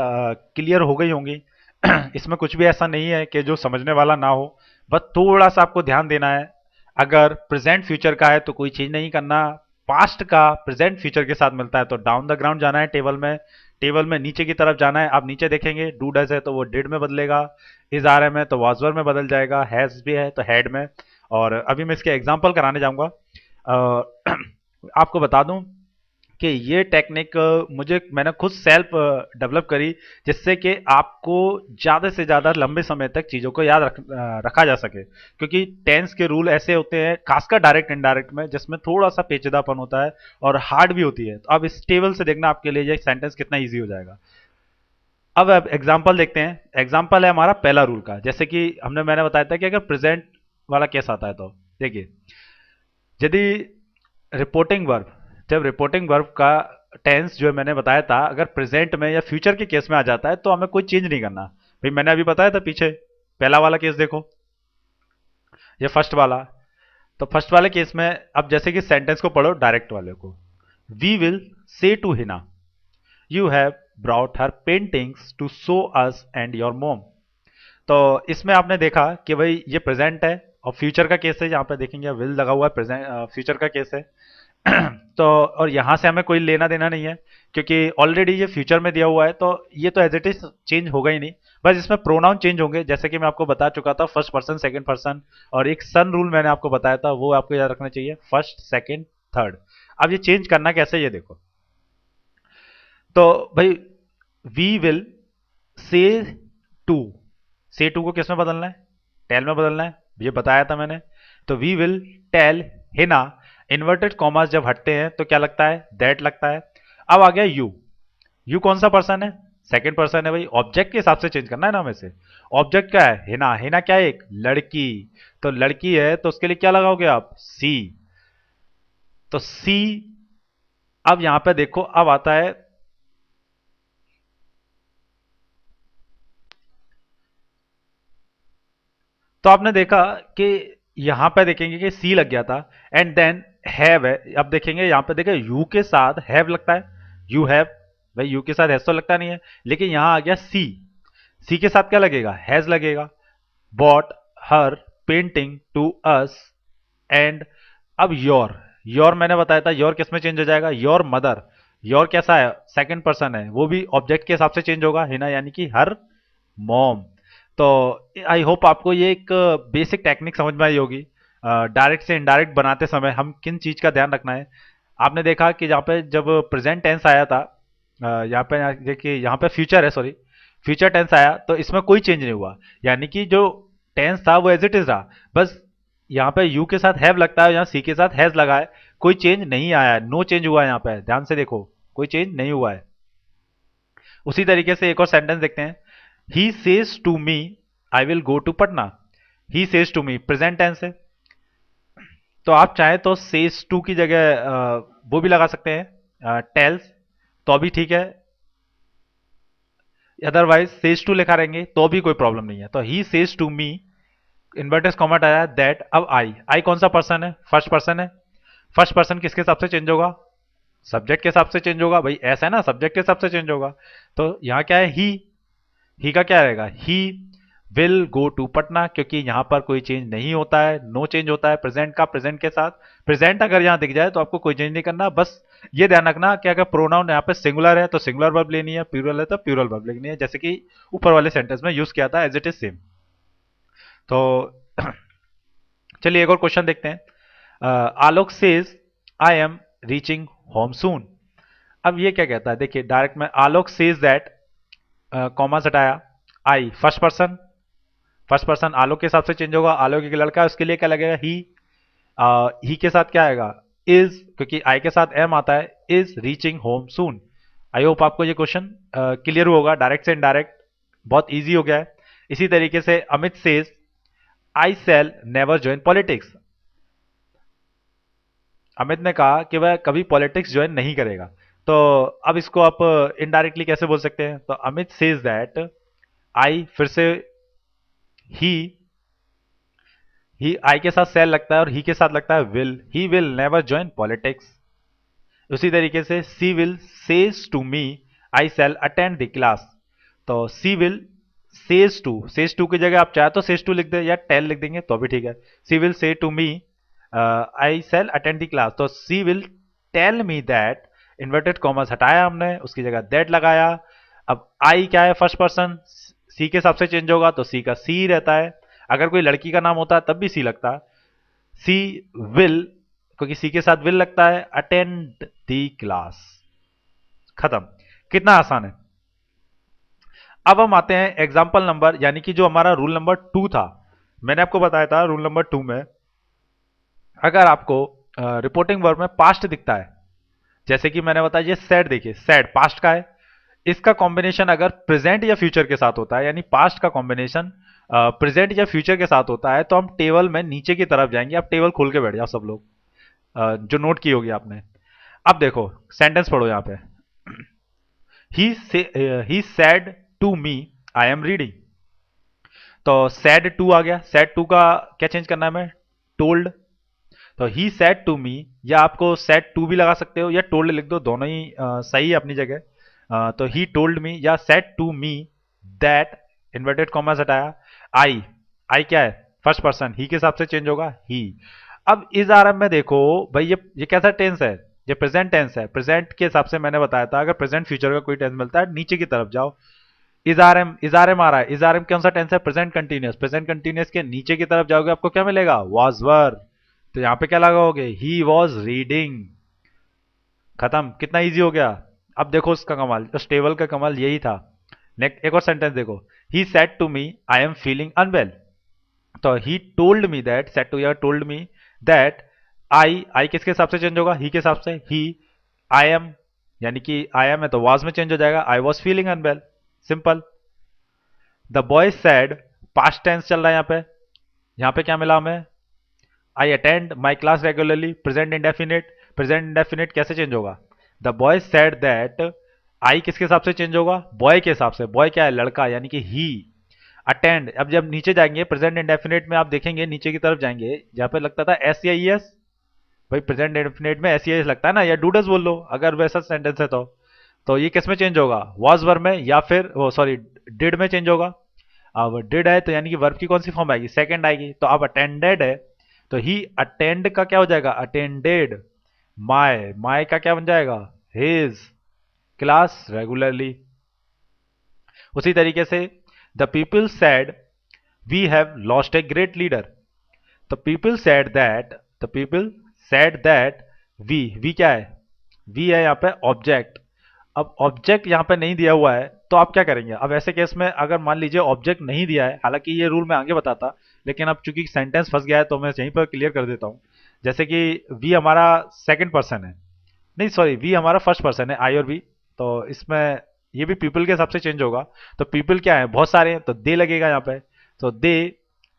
क्लियर हो गई होंगी। इसमें कुछ भी ऐसा नहीं है कि जो समझने वाला ना हो, बस थोड़ा सा आपको ध्यान देना है। अगर प्रेजेंट फ्यूचर का है तो कोई चीज नहीं करना, पास्ट का प्रेजेंट फ्यूचर के साथ मिलता है तो डाउन द ग्राउंड जाना है टेबल में, टेबल में नीचे की तरफ जाना है। आप नीचे देखेंगे डू डज है तो वो डिड में बदलेगा, इज आर एम है तो वाजवर में बदल जाएगा, हैज भी है तो हेड में। और अभी मैं इसके एग्जाम्पल कराने जाऊंगा। आपको बता दूं कि ये टेक्निक मैंने खुद सेल्फ डेवलप करी, जिससे कि आपको ज़्यादा से ज़्यादा लंबे समय तक चीज़ों को याद रखा जा सके। क्योंकि टेंस के रूल ऐसे होते हैं, खासकर डायरेक्ट इनडायरेक्ट में, जिसमें थोड़ा सा पेचीदापन होता है और हार्ड भी होती है। तो अब इस टेबल से देखना आपके लिए ये सेंटेंस कितना ईजी हो जाएगा। अब एग्जाम्पल देखते हैं। एग्जाम्पल है हमारा पहला रूल का, जैसे कि मैंने बताया था कि अगर प्रेजेंट वाला केस आता है तो देखिए, यदि रिपोर्टिंग वर्ब, जब रिपोर्टिंग वर्ब का टेंस जो मैंने बताया था अगर प्रेजेंट में या फ्यूचर के केस में आ जाता है तो हमें कोई चेंज नहीं करना। भाई मैंने अभी बताया था पीछे, पहला वाला केस देखो, ये फर्स्ट वाला। तो फर्स्ट वाले केस में अब जैसे कि सेंटेंस को पढ़ो डायरेक्ट वाले को, we will say to Hina you have brought her paintings to show us and your mom. तो इसमें आपने देखा कि भाई ये प्रेजेंट है और फ्यूचर का केस है, यहाँ पे देखेंगे विल लगा हुआ है, प्रेजेंट फ्यूचर का केस है। तो और यहां से हमें कोई लेना देना नहीं है, क्योंकि ऑलरेडी ये फ्यूचर में दिया हुआ है, तो ये तो एज इट इज चेंज होगा ही नहीं। बस इसमें प्रोनाउन चेंज होंगे, जैसे कि मैं आपको बता चुका था, फर्स्ट पर्सन सेकंड पर्सन, और एक सन रूल मैंने आपको बताया था, वो आपको याद रखना चाहिए, फर्स्ट सेकंड थर्ड। अब ये चेंज करना कैसे, ये देखो। तो भाई वी विल से टू, से टू को किस में बदलना है, टेल में बदलना है, ये बताया था मैंने। तो we will tell Hina, inverted commas जब हटते हैं तो क्या लगता है, दैट लगता है। अब आ गया यू। यू कौन सा पर्सन है, सेकंड पर्सन है भाई, ऑब्जेक्ट के हिसाब से चेंज करना है ना हमें से। ऑब्जेक्ट क्या है, हिना, हिना क्या है, एक लड़की, तो लड़की है तो उसके लिए क्या लगाओगे आप, सी। तो सी, अब यहां पे देखो अब आता है, तो आपने देखा कि यहां पे देखेंगे कि सी लग गया था, एंड देन हैव है। अब देखेंगे यहां पे देखे यू के साथ हैव लगता है, यू हैव, भाई यू के साथ हैज तो लगता नहीं है, लेकिन यहां आ गया सी, सी के साथ क्या लगेगा, हैज लगेगा। Bought her painting to us, and अब योर, योर मैंने बताया था योर किस में चेंज हो जाएगा, योर मदर। योर कैसा है, सेकंड पर्सन है, वो भी ऑब्जेक्ट के हिसाब से चेंज होगा, है ना, यानी कि हर मॉम। तो आई होप आपको ये एक बेसिक टेक्निक समझ में आई होगी, डायरेक्ट से इनडायरेक्ट बनाते समय हम किन चीज का ध्यान रखना है। आपने देखा कि जहाँ पे जब प्रेजेंट टेंस आया था, यहाँ पे देखिए यहाँ पे फ्यूचर है, सॉरी, फ्यूचर टेंस आया तो इसमें कोई चेंज नहीं हुआ, यानी कि जो टेंस था वो एज इट इज रहा, बस यहाँ पे यू के साथ हैव लगता है, यहाँ सी के साथ हैज लगा है, कोई चेंज नहीं आया है, नो चेंज हुआ है, यहाँ पे ध्यान से देखो कोई चेंज नहीं हुआ है। उसी तरीके से एक और सेंटेंस देखते हैं, he says to me I will go to Patna. He says to me present tense है, तो आप चाहें तो सेज टू की जगह वो भी लगा सकते हैं, टेल्स, तो भी ठीक है, अदरवाइज सेज टू लिखा रहेंगे तो भी कोई प्रॉब्लम नहीं है। तो he says to me, inverted comma आया दैट। अब आई, आई कौन सा पर्सन है, फर्स्ट पर्सन है, फर्स्ट पर्सन किसके हिसाब से चेंज होगा, सब्जेक्ट के हिसाब से चेंज होगा, भाई ऐसा है ना, सब्जेक्ट के हिसाब से चेंज होगा। तो यहां क्या है, ही का क्या रहेगा, he will go to Patna, क्योंकि यहां पर कोई चेंज नहीं होता है, नो चेंज होता है प्रेजेंट का, प्रेजेंट के साथ। प्रेजेंट अगर यहां दिख जाए तो आपको कोई चेंज नहीं करना, बस ये ध्यान रखना कि अगर प्रोनाउन यहाँ पे सिंगुलर है तो सिंगुलर वर्ब लेनी है, प्लूरल है तो प्लूरल वर्ब लेनी है, जैसे कि ऊपर वाले सेंटेंस में यूज किया था, एज इट इज सेम। तो चलिए एक और क्वेश्चन देखते हैं। Alok says I am reaching home soon. अब ये क्या कहता है, देखिए डायरेक्ट में आलोक सेज दैट, कॉमा हटाया, आई फर्स्ट पर्सन, फर्स्ट पर्सन आलोक के हिसाब से चेंज होगा, आलोक एक लड़का है उसके लिए क्या लगेगा, ही के साथ क्या आएगा, इज, क्योंकि आई के साथ एम आता है, is reaching home soon. I hope आपको ये क्वेश्चन क्लियर होगा, डायरेक्ट से इनडायरेक्ट बहुत इजी हो गया है। इसी तरीके से Amit says I shall never join politics. Amit ने कहा कि वह कभी पॉलिटिक्स ज्वाइन नहीं करेगा, तो अब इसको आप इनडायरेक्टली कैसे बोल सकते हैं, तो अमित सेज दैट आई, फिर से ही आई के साथ सेल लगता है और ही के साथ लगता है will, he will never join politics. उसी तरीके से she will says to me I shall attend the class, तो सी विल सेज टू की जगह आप चाहे तो सेज टू लिख दे या टेल लिख देंगे तो भी ठीक है। She will say to me I shall attend the class, तो she will tell me that, inverted commas हटाया हमने, उसकी जगह दैट लगाया। अब आई क्या है, फर्स्ट पर्सन, सी के हिसाब से चेंज होगा तो सी का सी रहता है, अगर कोई लड़की का नाम होता तब भी सी लगता। सी विल, क्योंकि सी के साथ विल लगता है, अटेंड दी क्लास, खत्म। कितना आसान है। अब हम आते हैं एग्जाम्पल नंबर, यानी कि जो हमारा रूल नंबर 2 था, मैंने आपको बताया था रूल नंबर 2 में अगर आपको रिपोर्टिंग वर्ब में पास्ट दिखता है, जैसे कि मैंने बताया ये सैड, देखिए सैड पास्ट का है, इसका कॉम्बिनेशन अगर प्रेजेंट या फ्यूचर के साथ होता है, यानी पास्ट का कॉम्बिनेशन प्रेजेंट या फ्यूचर के साथ होता है, तो हम टेबल में नीचे की तरफ जाएंगे। आप टेबल खोल के बैठ जाओ सब लोग, जो नोट की होगी आपने। अब देखो सेंटेंस पढ़ो यहाँ पे, he said to me I am reading, तो सेड टू आ गया, सेड टू का क्या चेंज करना है हमें, टोल्ड, तो ही सेड टू मी, या आपको सेड टू भी लगा सकते हो या टोल्ड लिख दो, दोनों ही सही है अपनी जगह। तो ही टोल्ड मी या said to me that, inverted commas हटाया, आई, आई क्या है, फर्स्ट पर्सन, ही के हिसाब से चेंज होगा ही। अब इस आरएम में देखो भाई, ये कैसा टेंस है, ये प्रेजेंट टेंस है, प्रेजेंट के हिसाब से मैंने बताया था अगर प्रेजेंट फ्यूचर का कोई टेंस मिलता है नीचे की तरफ जाओ। इज आर एम आ रहा है, इज आर एम कौन सा टेंस है, प्रेजेंट कंटिन्यूअस, प्रेजेंट कंटिन्यूअस के नीचे की तरफ जाओगे आपको क्या मिलेगा, वाज वर, तो यहां पे क्या लगाओगे, ही वॉज रीडिंग, खत्म। कितना इजी हो गया। अब देखो उसका कमाल, उस टेबल का कमाल यही था। नेक्स्ट एक और सेंटेंस देखो, he said to me I am feeling unwell, तो he told me that, said to या टोल्ड मी दैट आई किसके हिसाब से चेंज होगा, ही के हिसाब से, ही आई एम, यानी कि आई एम है तो वाज में चेंज हो जाएगा, I was feeling unwell, simple. The boy said, past tense चल रहा है यहां पे क्या मिला हमें, I attend my class regularly, present indefinite, present indefinite कैसे चेंज होगा, the boy said that, I किसके हिसाब से चेंज होगा, बॉय के हिसाब से, बॉय क्या है, लड़का, यानी कि ही अटेंड। अब जब नीचे जाएंगे प्रेजेंट इंडेफिनिट में, आप देखेंगे नीचे की तरफ जाएंगे जहां पे लगता था एस या ई एस, भाई प्रेजेंट इंडेफिनिट में एस या एस लगता है ना, या डूडस बोल लो अगर वैसा सेंटेंस है तो ये किस में चेंज होगा, वॉज वर्ब में या फिर वो सॉरी डिड में चेंज होगा। अब डिड है तो यानी कि वर्ब की कौन सी फॉर्म आएगी, सेकंड आएगी। तो अब अटेंडेड है तो ही अटेंड का क्या हो जाएगा, अटेंडेड। माय का क्या बन जाएगा, हिज क्लास रेगुलरली। उसी तरीके से the people said we have lost a great leader, the people said that, the people said that we क्या है, वी है यहाँ पे ऑब्जेक्ट। अब ऑब्जेक्ट यहाँ पे नहीं दिया हुआ है तो आप क्या करेंगे, अब ऐसे केस में अगर मान लीजिए ऑब्जेक्ट नहीं दिया है, हालांकि ये रूल मैं आगे बताता, लेकिन अब चूंकि सेंटेंस फंस गया है तो मैं यहीं पर क्लियर कर देता हूं। जैसे कि वी हमारा सेकंड पर्सन है, नहीं सॉरी वी हमारा फर्स्ट पर्सन है, आई और वी, तो इसमें ये भी पीपल के हिसाब से चेंज होगा। तो पीपल क्या है, बहुत सारे हैं तो दे लगेगा यहाँ पे, तो दे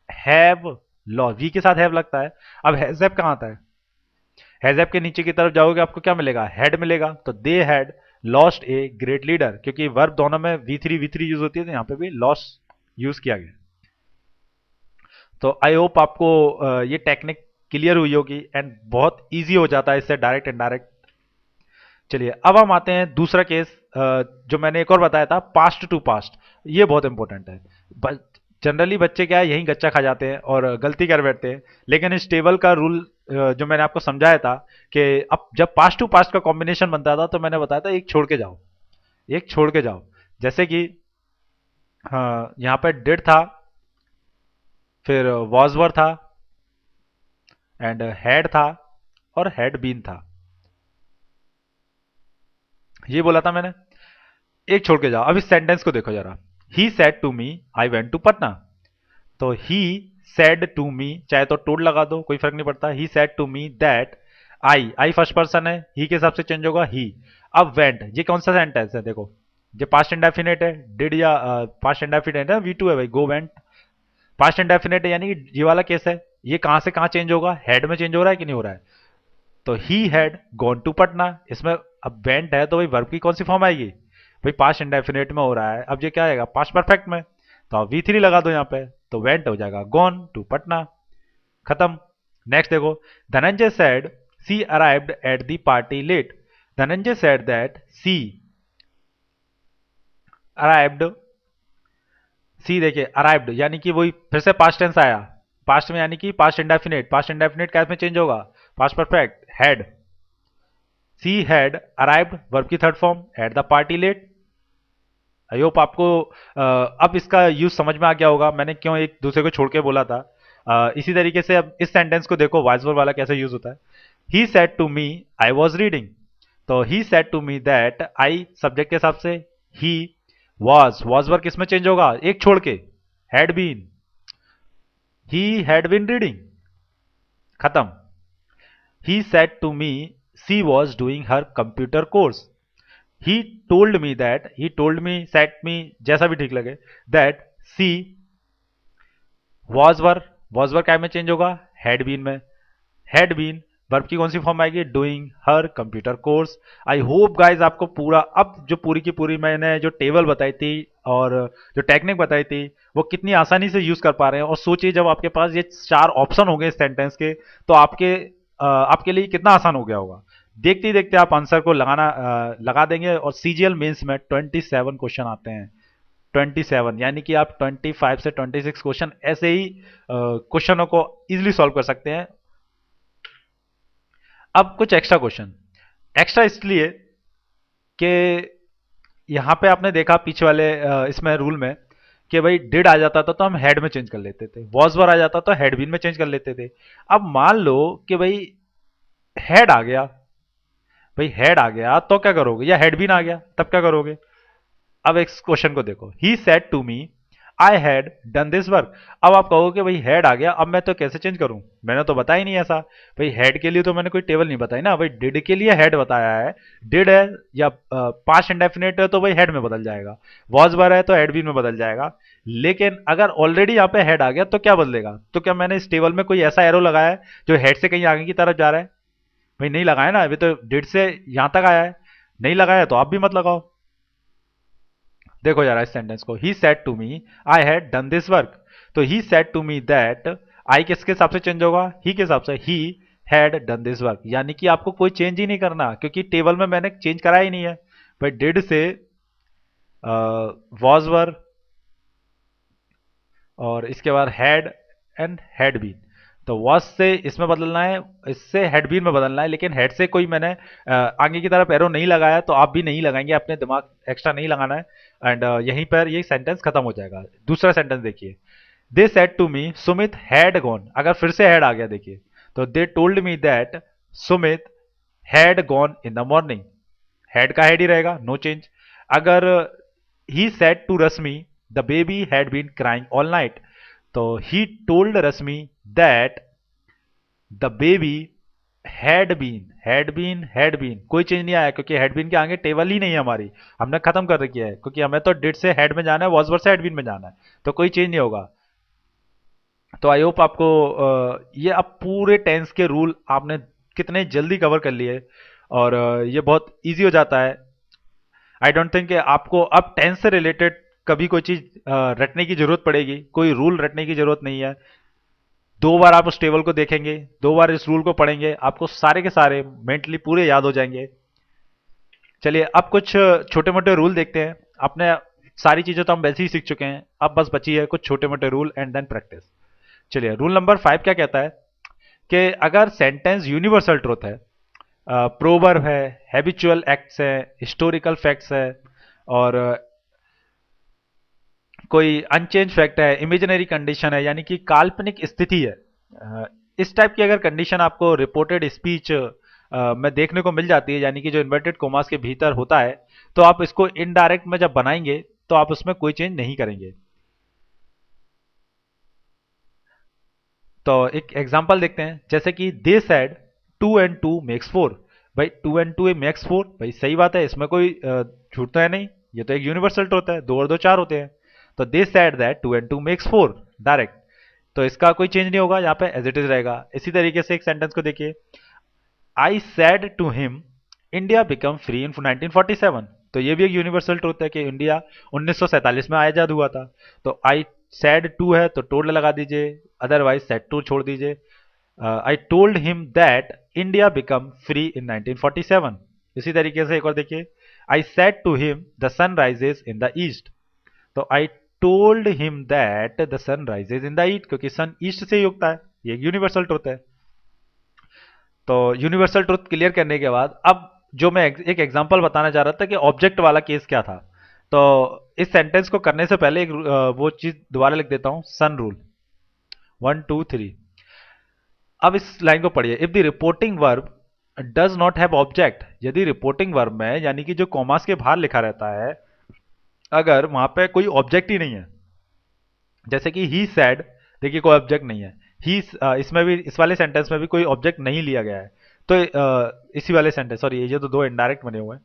हैव लॉ, वी के साथ हैव लगता है। अब हैजैब कहाँ आता है, हैजैब के नीचे की तरफ जाओगे आपको क्या मिलेगा, हेड मिलेगा। तो they had lost a great leader, क्योंकि वर्ब दोनों में वी थ्री यूज होती है तो यहाँ पे भी लॉस्ट यूज किया गया। तो आई होप आपको ये टेक्निक क्लियर हुई होगी एंड बहुत इजी हो जाता है इससे डायरेक्ट इनडायरेक्ट। चलिए अब हम आते हैं दूसरा केस, जो मैंने एक और बताया था, पास्ट टू पास्ट। ये बहुत इंपॉर्टेंट है। जनरली बच्चे क्या है यहीं गच्चा खा जाते हैं और गलती कर बैठते हैं, लेकिन इस टेबल का रूल जो मैंने आपको समझाया था कि अब जब पास्ट टू पास्ट का कॉम्बिनेशन बनता था तो मैंने बताया था एक छोड़ के जाओ, एक छोड़ के जाओ। जैसे कि हाँ यहाँ पे डिड था, फिर वॉज वर था, एंड हैड था, और हैड बीन था, ये बोला था मैंने। एक छोड़ के जाओ, अब इस सेंटेंस को देखो जरा, he said to me I went to Patna. तो ही सेड टू मी, चाहे तो टोड लगा दो कोई फर्क नहीं पड़ता, he said to me that, I first person है, ही के हिसाब से चेंज होगा ही। अब वेंट, ये कौन सा सेंटेंस है, देखो ये पास्ट इंडेफिनिट है, डिड या पास्ट इंडेफिनिट है, V2 है भाई, गो वेंट पास्ट इंडेफिनिट है, यानी कि ये वाला केस है, ये कहां से कहां चेंज होगा, हेड में चेंज हो रहा है कि नहीं हो रहा है। तो he had gone to Patna, इसमें अब वेंट है तो भाई वर्ब की कौन सी फॉर्म आएगी, भाई पास्ट इंडेफिनिट में हो रहा है, अब ये क्या आएगा, पास्ट परफेक्ट में। तो आप V3 लगा दो यहाँ पे, तो वेंट हो जाएगा गॉन टू पटना, खत्म। नेक्स्ट देखो, Dhananjay said she arrived at the party late, Dhananjay said that she arrived, she देखिए अराइव्ड यानी कि वही फिर से पास्ट टेंस आया, पास्ट में यानी कि पास्ट इंडेफिनिट, पास्ट इंडेफिनिट क्या में चेंज होगा, past perfect had, she had arrived verb की third form at the party late. I hope आपको अब इसका यूज समझ में आ गया होगा, मैंने क्यों एक दूसरे को छोड़ के बोला था। इसी तरीके से अब इस सेंटेंस को देखो वाइस वर्ब वाला कैसे यूज होता है, he said to me I was reading. तो he said to me that, I subject के हिसाब से, ही वॉज वर्ब किस में चेंज होगा, एक छोड़ के, had been, he had been reading, खत्म। He said to me she was doing her computer course, he told me that, he told me, set me, जैसा भी ठीक लगे, that she was were क्या में चेंज होगा, had been में, had been verb की कौन सी फॉर्म आएगी, doing her computer course. I hope guys आपको पूरा अब जो पूरी की पूरी मैंने जो टेबल बताई थी और जो टेक्निक बताई थी वो कितनी आसानी से यूज कर पा रहे हैं। और सोचिए जब आपके पास ये 4 ऑप्शन हो गए सेंटेंस के तो आपके लिए कितना आसान हो गया होगा। देखते ही देखते आप आंसर को लगा देंगे। और सीजीएल मेंस में 27 क्वेश्चन आते हैं, 27 यानी कि आप 25 से 26 क्वेश्चन ऐसे ही क्वेश्चनों को इजीली सॉल्व कर सकते हैं। अब कुछ एक्स्ट्रा क्वेश्चन, एक्स्ट्रा इसलिए कि यहां पे आपने देखा पीछे वाले इसमें रूल में कि भाई डिड आ जाता था तो हम हेड में चेंज कर लेते थे, वॉज वर आ जाता तो हेड बीन में चेंज कर लेते थे। अब मान लो कि भाई हेड आ गया, भाई हेड आ गया तो क्या करोगे, या हेड बीन आ गया तब क्या करोगे। अब इस क्वेश्चन को देखो, he said to me I had done this work. अब आप कहोगे भाई हेड आ गया, अब मैं तो कैसे चेंज करूं, मैंने तो बताया ही नहीं ऐसा। भाई हेड के लिए तो मैंने कोई टेबल नहीं बताई ना, भाई डिड के लिए हेड बताया है। डिड है या पास्ट इंडेफिनिट है तो भाई हेड में बदल जाएगा, वॉज वर है तो हेड बीन में बदल जाएगा। लेकिन अगर ऑलरेडी यहाँ पे हेड आ गया तो क्या बदलेगा, तो क्या मैंने इस टेबल में कोई ऐसा एरो लगाया है जो हेड से कहीं आगे की तरफ जा रहा है? भाई नहीं लगाया ना, अभी तो डिड से यहां तक आया है। नहीं लगाया तो आप भी मत लगाओ। देखो जरा इस सेंटेंस को, he said to me I had done this work. तो he said to me that, I किसके हिसाब से चेंज होगा, ही के हिसाब से, he had done this work. यानी कि आपको कोई चेंज ही नहीं करना, क्योंकि टेबल में मैंने चेंज कराया ही नहीं है। भाई डिड से वॉज वर, और इसके बाद हैड एंड हैड बीन। तो वॉज से इसमें बदलना है, इससे हैड बीन में बदलना है, लेकिन हेड से कोई मैंने आगे की तरफ एरो नहीं लगाया, तो आप भी नहीं लगाएंगे, अपने दिमाग एक्स्ट्रा नहीं लगाना है। एंड यहीं पर ये सेंटेंस खत्म हो जाएगा। दूसरा सेंटेंस देखिए, they said to me Sumit had gone. अगर फिर से हैड आ गया देखिए, तो they told me that Sumit had gone in the morning. Had का हेड ही रहेगा, नो चेंज। अगर he said to Rashmi the baby had been crying all night, तो he told Rashmi that the baby had been कोई चेंज नहीं आया, क्योंकि had been के आगे टेबल ही नहीं है हमारी, हमने खत्म कर रखी है, क्योंकि हमें तो डिड से हेड में जाना है, वॉज वर से हैड बीन में जाना है, तो कोई चेंज नहीं होगा। तो आई होप आपको ये अब पूरे टेंस के रूल आपने कितने जल्दी कवर कर लिए, और ये बहुत इजी हो जाता है। आई डोंट थिंक आपको अब टेंस से रिलेटेड कभी कोई चीज रटने की जरूरत पड़ेगी, कोई रूल रटने की जरूरत नहीं है। दो बार आप उस टेबल को देखेंगे, दो बार इस रूल को पढ़ेंगे, आपको सारे के सारे मेंटली पूरे याद हो जाएंगे। चलिए अब कुछ छोटे मोटे रूल देखते हैं। अपने सारी चीजें तो हम वैसे ही सीख चुके हैं, अब बस बची है कुछ छोटे मोटे रूल एंड देन प्रैक्टिस। चलिए रूल नंबर 5 क्या कहता है कि अगर सेंटेंस यूनिवर्सल ट्रूथ है, प्रोवर्ब है, हैबिचुअल एक्ट्स है, हिस्टोरिकल फैक्ट्स है, और कोई अनचेंज फैक्ट है, इमेजिनरी कंडीशन है, यानी कि काल्पनिक स्थिति है, इस टाइप की अगर कंडीशन आपको रिपोर्टेड स्पीच में देखने को मिल जाती है, यानी कि जो इन्वर्टेड कोमास के भीतर होता है, तो आप इसको इनडायरेक्ट में जब बनाएंगे तो आप उसमें कोई चेंज नहीं करेंगे। तो एक एग्जांपल देखते हैं, जैसे कि दे सेड 2 and 2 makes 4। भाई 2 and 2 makes 4, भाई सही बात है, इसमें कोई झूठ तो है नहीं, ये तो एक यूनिवर्सल ट्रूथ है, 2 और 2 4 होते हैं। तो they said that 2 and 2 makes 4 direct, तो इसका कोई चेंज नहीं होगा, यहाँ पे एज इट इज रहेगा। इसी तरीके से एक सेंटेंस को देखिए, I said to him India become free in 1947। तो ये भी एक यूनिवर्सल ट्रूथ है कि इंडिया 1947 में आजाद हुआ था। तो आई सेड टू है तो टोल्ड लगा दीजिए, अदरवाइज सेड टू छोड़ दीजिए। I told him that India become free in 1947। इसी तरीके से एक और देखिए, I said to him the sun rises in the east. तो I told him that the sun rises in the east, क्योंकि सन ईस्ट से ही उगता है, ये एक यूनिवर्सल ट्रूथ है। तो यूनिवर्सल ट्रुथ क्लियर करने के बाद अब जो मैं एक एग्जांपल बताना चाह रहा था कि ऑब्जेक्ट वाला केस क्या था, तो इस सेंटेंस को करने से पहले एक वो चीज दोबारा लिख देता हूं, सन रूल 1 2 3। अब इस लाइन को पढ़िए, if the reporting verb does not have object. यदि रिपोर्टिंग वर्ब में, यानी कि जो कॉमास के बाहर लिखा रहता है, अगर वहां पे कोई ऑब्जेक्ट ही नहीं है, जैसे कि ही सैड, देखिए कोई ऑब्जेक्ट नहीं है, ही इसमें भी, इस वाले सेंटेंस में भी कोई ऑब्जेक्ट नहीं लिया गया है। तो इसी वाले सेंटेंस, सॉरी ये तो दो इनडायरेक्ट बने हुए हैं,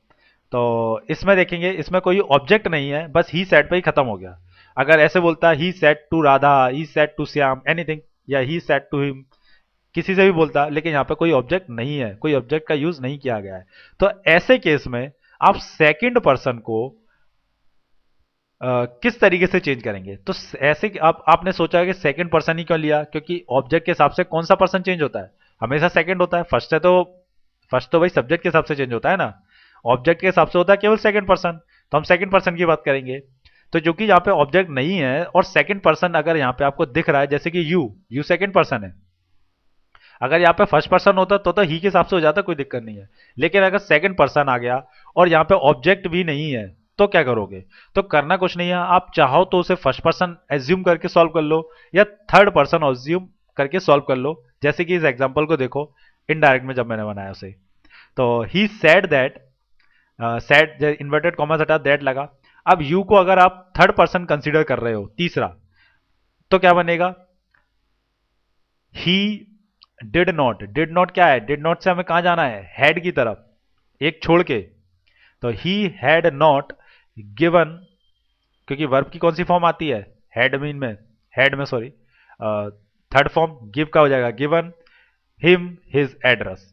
तो इसमें देखेंगे इसमें कोई ऑब्जेक्ट नहीं है, बस ही सेड पे ही खत्म हो गया। अगर ऐसे बोलता है he said to Radha, he said to Shyam, anything, या ही सेड टू हिम, किसी से भी बोलता, लेकिन यहाँ पे कोई ऑब्जेक्ट नहीं है, कोई ऑब्जेक्ट का यूज नहीं किया गया है। तो ऐसे केस में आप सेकंड पर्सन को किस तरीके से चेंज करेंगे, तो ऐसे कि आपने सोचा कि सेकंड पर्सन ही क्यों लिया, क्योंकि ऑब्जेक्ट के हिसाब से कौन सा पर्सन चेंज होता है, हमेशा सेकंड होता है। फर्स्ट है तो फर्स्ट तो भाई सब्जेक्ट के हिसाब से चेंज होता है ना, ऑब्जेक्ट के हिसाब से होता है केवल सेकंड पर्सन, तो हम सेकंड पर्सन की बात करेंगे। तो जो कि यहाँ पे ऑब्जेक्ट नहीं है और सेकंड पर्सन अगर यहाँ पे आपको दिख रहा है, जैसे कि यू सेकंड पर्सन है, अगर यहाँ पे फर्स्ट पर्सन होता तो ही के हिसाब से हो जाता, कोई दिक्कत नहीं है। लेकिन अगर सेकंड पर्सन आ गया और यहाँ पे ऑब्जेक्ट भी नहीं है, तो क्या करोगे, तो करना कुछ नहीं है, आप चाहो तो उसे फर्स्ट पर्सन एज्यूम करके सॉल्व कर लो, या थर्ड पर्सन एज्यूम करके सॉल्व कर लो। जैसे कि इस एग्जांपल को देखो, इनडायरेक्ट में जब मैंने बनाया उसे, तो he said that, said inverted comma हटा दैट लगा, अब यू को अगर आप थर्ड पर्सन कंसीडर कर रहे हो, तीसरा, तो क्या बनेगा? ही डिड नॉट क्या है? डिड नॉट से हमें कहां जाना है? हेड की तरफ, एक छोड़ के। तो ही हैड नॉट गिवन, क्योंकि वर्ब की कौन सी फॉर्म आती है? हेड में सॉरी, थर्ड फॉर्म गिव का हो जाएगा, गिवन हिम हिज एड्रेस।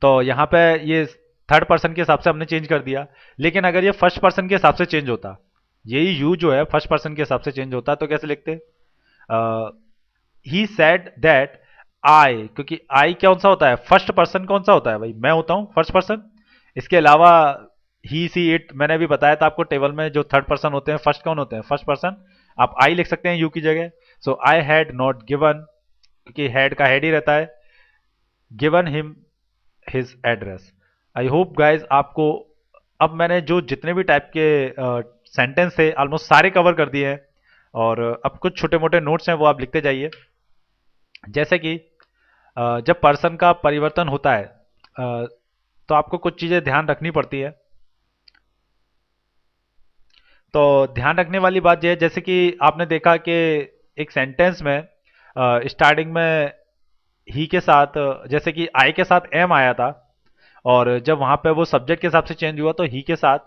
तो यहां पे ये थर्ड पर्सन के हिसाब से हमने चेंज कर दिया, लेकिन अगर ये फर्स्ट पर्सन के हिसाब से चेंज होता, यही यू जो है फर्स्ट पर्सन के हिसाब से चेंज होता, तो कैसे लिखते? ही सेड दैट आई, क्योंकि आई कौन सा होता है? फर्स्ट पर्सन कौन सा होता है भाई? मैं होता हूं फर्स्ट पर्सन। इसके अलावा ही सी इट मैंने अभी बताया था आपको, टेबल में जो थर्ड पर्सन होते हैं फर्स्ट कौन होते हैं? First person. आप आई लिख सकते हैं यू की जगह। सो आई हैड नॉट गिवन, क्योंकि हेड का हेड ही रहता है, given him his address. I hope guys आपको, अब मैंने जो जितने भी टाइप के सेंटेंस थे ऑलमोस्ट सारे कवर कर दिए हैं, और अब कुछ छोटे मोटे नोट्स हैं वो आप लिखते जाइए। जैसे कि जब पर्सन का परिवर्तन होता है, तो आपको कुछ चीजें ध्यान रखनी पड़ती है। तो ध्यान रखने वाली बात यह है, जैसे कि आपने देखा कि एक सेंटेंस में स्टार्टिंग में ही के साथ, जैसे कि आई के साथ एम आया था, और जब वहां पे वो सब्जेक्ट के हिसाब से चेंज हुआ तो ही के साथ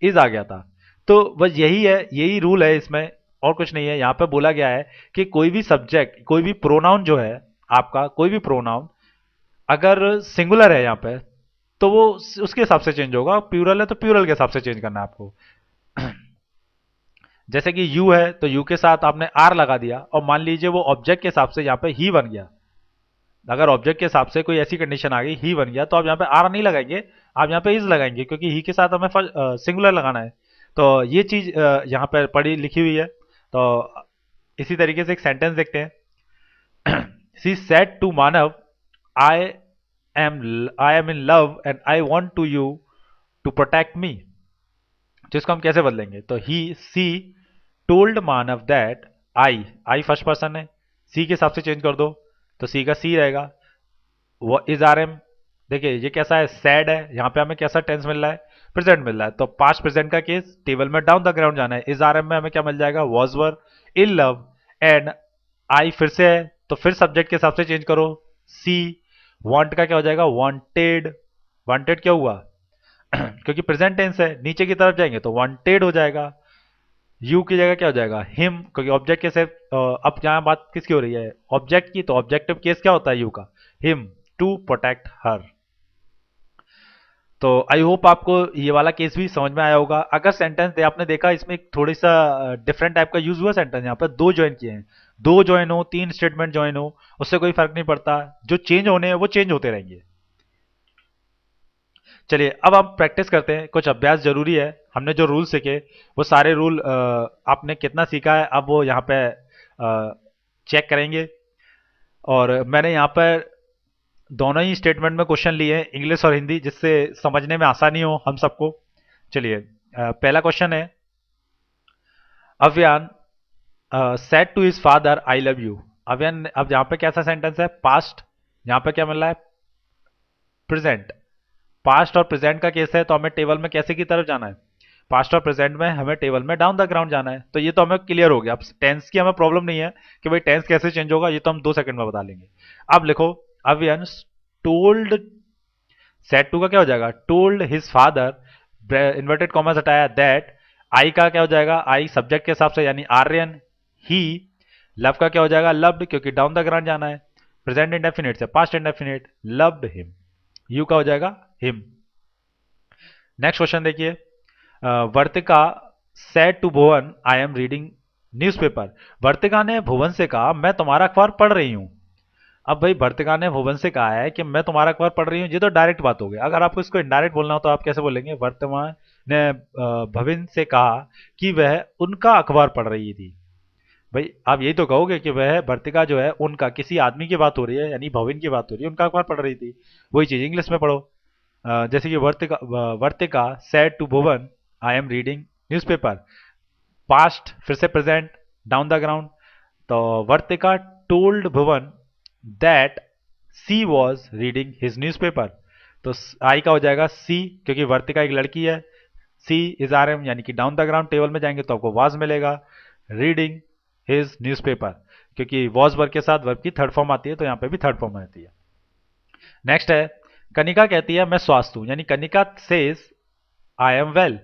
इज आ गया था। तो बस यही है, यही रूल है इसमें, और कुछ नहीं है। यहाँ पे बोला गया है कि कोई भी सब्जेक्ट, कोई भी प्रोनाउन जो है आपका, कोई भी प्रोनाउन अगर सिंगुलर है यहाँ पे, तो वो उसके हिसाब से चेंज होगा, प्यूरल है तो प्यूरल के हिसाब से चेंज करना है आपको। जैसे कि यू है तो यू के साथ आपने आर लगा दिया, और मान लीजिए वो ऑब्जेक्ट के हिसाब से यहाँ पे ही बन गया। अगर ऑब्जेक्ट के हिसाब से कोई ऐसी कंडीशन आ गई ही बन गया, तो आप यहाँ पे आर नहीं लगाएंगे, आप यहाँ पे इज लगाएंगे, क्योंकि ही के साथ हमें सिंगुलर लगाना है। तो ये चीज यहाँ पर पढ़ी लिखी हुई है। तो इसी तरीके से एक सेंटेंस देखते हैं। She said to Manav, I I am in love and I want to you to protect me. तो इसको हम कैसे बदलेंगे? तो he she told Manav that, I first person है, सी के हिसाब से चेंज कर दो, तो सी का सी रहेगा। वो इज आर एम, देखिए ये कैसा है? सैड है। यहाँ पे हमें कैसा टेंस मिल रहा है? प्रेजेंट मिल रहा है, तो पास्ट प्रेजेंट का केस टेबल में डाउन द ग्राउंड जाना है। इज आर एम में हमें क्या मिल जाएगा? Was were, in love, and आई फिर से है, तो फिर सब्जेक्ट के हिसाब से चेंज करो। सी वांट का क्या हो जाएगा? वांटेड। वांटेड क्या हुआ? क्योंकि प्रेजेंट टेंस है, नीचे की तरफ जाएंगे तो वांटेड हो जाएगा। यू की जगह क्या हो जाएगा? हिम, क्योंकि ऑब्जेक्ट के से अब यहाँ बात किसकी हो रही है? ऑब्जेक्ट की, तो ऑब्जेक्टिव केस क्या होता है यू का? Him, to protect her. तो आई होप आपको ये वाला केस भी समझ में आया होगा। अगर सेंटेंस आपने देखा इसमें एक थोड़ी सा डिफरेंट टाइप का यूज हुआ सेंटेंस, यहाँ पर दो ज्वाइन किए हैं, दो ज्वाइन हो, तीन स्टेटमेंट ज्वाइन हो, उससे कोई फर्क नहीं पड़ता, जो चेंज होने हैं वो चेंज होते रहेंगे। चलिए अब हम प्रैक्टिस करते हैं, कुछ अभ्यास जरूरी है। हमने जो रूल सीखे वो सारे रूल आपने कितना सीखा है अब वो यहाँ पे चेक करेंगे। और मैंने यहाँ पर दोनों ही स्टेटमेंट में क्वेश्चन लिए हैं, इंग्लिश और हिंदी, जिससे समझने में आसानी हो हम सबको। चलिए पहला क्वेश्चन है, Avyaan said to his father I love you. Avyaan, अब यहाँ पे कैसा सेंटेंस है? पास्ट। यहाँ पे क्या मिल रहा है? प्रेजेंट। पास्ट और प्रेजेंट का केस है, तो हमें टेबल में कैसे की तरफ जाना है? पास्ट और प्रेजेंट में हमें टेबल में डाउन द ग्राउंड जाना है। तो ये तो हमें क्लियर हो गया। अब टेंस की हमें प्रॉब्लम नहीं है कि भाई टेंस कैसे चेंज होगा, ये तो हम 2 सेकंड में बता लेंगे। अब लिखो, अवियन टोल्ड, सेड टू का क्या हो जाएगा? Told his father, inverted commas हटाया, दैट। आई का क्या हो जाएगा? आई सब्जेक्ट के हिसाब से यानी आर्यन। ही, लव का क्या हो जाएगा? लव्ड, क्योंकि डाउन द ग्राउंड जाना है। प्रेजेंट इंडेफिनिट से past indefinite, loved him. You का हो जाएगा हिम। नेक्स्ट क्वेश्चन देखिए, Vartika said to Bhuvan I am reading newspaper. Vartika ने भुवन से कहा मैं तुम्हारा अखबार पढ़ रही हूं। अब भाई वर्तिका ने भुवन से कहा है कि मैं तुम्हारा अखबार पढ़ रही हूँ, ये तो डायरेक्ट बात हो गई। अगर आपको इसको इनडायरेक्ट बोलना हो तो आप कैसे बोलेंगे? वर्तमान ने भविन से कहा कि वह उनका अखबार पढ़ रही थी। भाई आप यही तो कहोगे कि वह वर्तिका जो है उनका, किसी आदमी की बात हो रही है यानी भविन की बात हो रही है, उनका अखबार पढ़ रही थी। वही चीज इंग्लिश में पढ़ो। जैसे कि Vartika, Vartika said to Bhuvan I am reading newspaper. Past फिर से प्रेजेंट, डाउन द ग्राउंड, तो Vartika told Bhuvan that she was reading his newspaper. तो आई का हो जाएगा सी, क्योंकि वर्तिका एक लड़की है, सी इज आर एम, यानी कि डाउन द ग्राउंड टेबल में जाएंगे तो आपको वाज मिलेगा। रीडिंग हिज न्यूज़पेपर, क्योंकि वॉज वर्ब के साथ वर्ब की थर्ड फॉर्म आती है, तो यहाँ पे भी थर्ड फॉर्म आती है। नेक्स्ट है, कनिका कहती है मैं स्वस्थ हूं, यानी Kanika says I am well.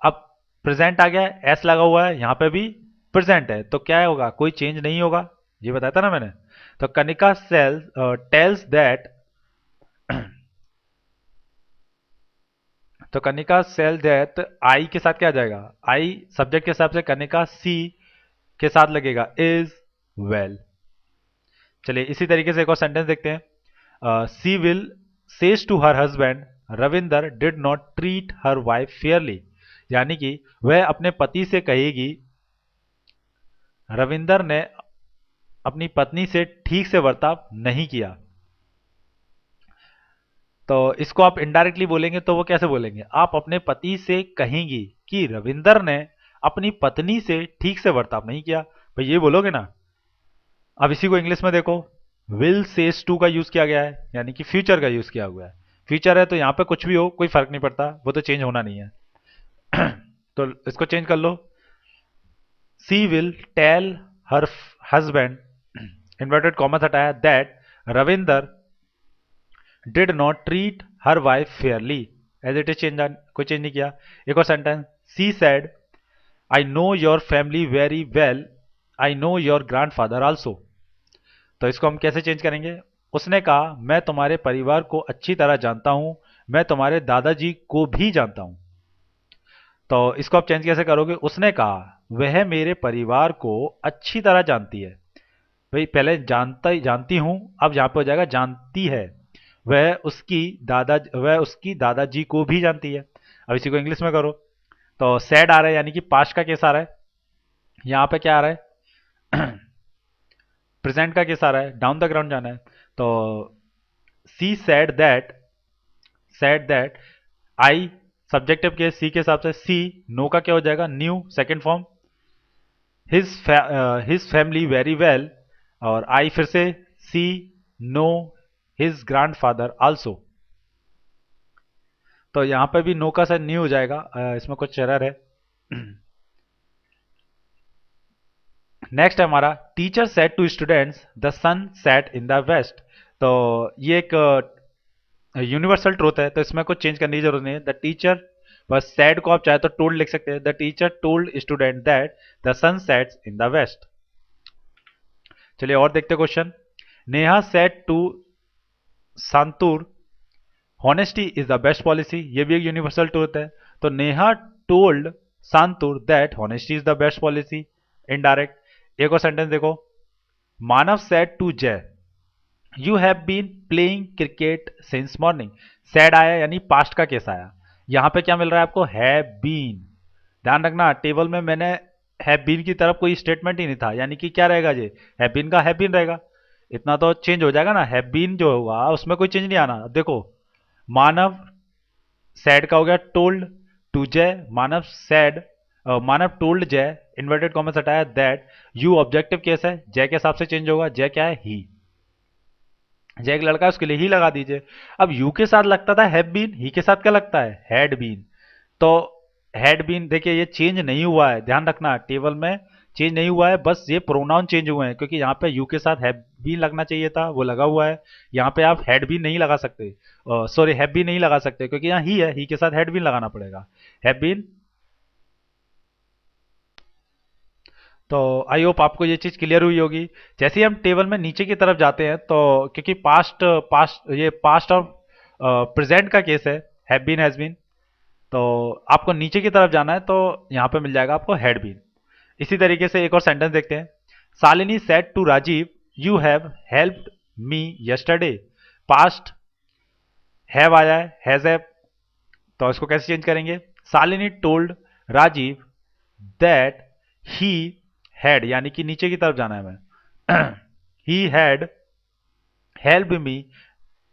अब प्रेजेंट आ गया, एस लगा हुआ है, यहां पे भी प्रेजेंट है, तो क्या होगा, कोई चेंज नहीं होगा, ये बताया था ना मैंने। तो कनिका टेल्स दैट, तो कनिका सेल दैट, आई के साथ क्या आ जाएगा, आई सब्जेक्ट के हिसाब से, कनिका सी के साथ लगेगा इज वेल। चलिए इसी तरीके से एक और सेंटेंस देखते हैं। She will says to her husband Ravinder did not treat her wife fairly, यानी कि वह अपने पति से कहेगी रविंदर ने अपनी पत्नी से ठीक से बर्ताव नहीं किया। तो इसको आप इनडायरेक्टली बोलेंगे तो वो कैसे बोलेंगे, आप अपने पति से कहेंगी कि रविंदर ने अपनी पत्नी से ठीक से बर्ताव नहीं किया, भाई ये बोलोगे ना। अब इसी को इंग्लिश में देखो, विल सेज टू का यूज किया गया है, यानी कि फ्यूचर का यूज किया हुआ है। फ्यूचर है तो यहां पे कुछ भी हो कोई फर्क नहीं पड़ता, वो तो चेंज होना नहीं है। तो इसको चेंज कर लो, she will tell her husband, inverted commas हटाया, that Ravinder did not treat her wife fairly, as it is change, कोई चेंज नहीं किया। एक और sentence, she said I know your family very well, I know your grandfather also. तो इसको हम कैसे चेंज करेंगे, उसने कहा मैं तुम्हारे परिवार को अच्छी तरह जानता हूं, मैं तुम्हारे दादाजी को भी जानता हूं। तो इसको आप चेंज कैसे करोगे, उसने कहा वह मेरे परिवार को अच्छी तरह जानती है, भाई पहले जानती हूं, अब यहां पे हो जाएगा जानती है, वह उसकी दादाजी को भी जानती है। अब इसी को इंग्लिश में करो, तो सैड आ रहा है, यानी कि पास्ट का केस आ रहा है, यहां पे क्या आ रहा है, प्रेजेंट का केस आ रहा है, डाउन द ग्राउंड जाना है। तो she said that I subjective case, she के हिसाब से, सी नो का क्या हो जाएगा, new second form, his family very well, और आई फिर से she know his grandfather also. तो यहां पे भी नो का शायद न्यू हो जाएगा, इसमें कुछ एरर है। नेक्स्ट है हमारा, teacher said to students the sun set in the west. तो ये एक यूनिवर्सल ट्रूथ है, तो इसमें कुछ चेंज करने की जरूरत नहीं है। द टीचर, बस सैड को आप चाहे तो टोल्ड लिख सकते हैं, the teacher told student that the sun sets in the west. चलिए और देखते question, Neha said to Santur honesty is the best policy, ये भी एक यूनिवर्सल ट्रूथ है। तो Neha told Santur that honesty is the best policy, indirect. एक और सेंटेंस देखो, Manav said to Jay you have been playing cricket since morning, said आया यानी पास्ट का केस आया, यहां पे क्या मिल रहा है आपको, हैव बीन। ध्यान रखना टेबल में मैंने हैव बीन की तरफ कोई स्टेटमेंट ही नहीं था, यानी कि क्या रहेगा, ये हैव बीन का हैव बीन रहेगा, इतना तो चेंज हो जाएगा ना, हैव बीन जो होगा उसमें कोई चेंज नहीं आना। देखो मानव सैड का हो गया टोल्ड, टू जय मानव सैड, मानव टोल्ड जय, इन्वर्टेड कॉमर्स हटाया, दैट यू ऑब्जेक्टिव केस है, जय के हिसाब से चेंज होगा, जय क्या है, ही, जय एक लड़का है उसके लिए ही लगा दीजिए। अब यू के साथ लगता था हैव बीन, ही के साथ क्या लगता है, हैड बीन। तो हैड बीन देखिए ये चेंज नहीं हुआ है, ध्यान रखना टेबल में चेंज नहीं हुआ है, बस ये प्रोनाउन चेंज हुए हैं, क्योंकि यहाँ पे यू के साथ हैव बीन लगना चाहिए था, वो लगा हुआ है। यहाँ पे आप हैड बीन नहीं लगा सकते, सॉरी हैव बीन नहीं लगा सकते, क्योंकि यहाँ ही है, ही के साथ हैड बीन लगाना पड़ेगा, हैव बीन। तो आई होप आपको ये चीज क्लियर हुई होगी। जैसे ही हम टेबल में नीचे की तरफ जाते हैं, तो क्योंकि पास्ट और प्रेजेंट का केस है, हैव बीन हैज बीन, तो आपको नीचे की तरफ जाना है, तो यहां पे मिल जाएगा आपको हैड बीन। इसी तरीके से एक और सेंटेंस देखते हैं, Shalini said to Rajiv you have helped me yesterday, past have आया है, हैज हैव, तो इसको कैसे चेंज करेंगे, Shalini told Rajiv that he had, यानी कि नीचे की तरफ जाना है मैं, he had help me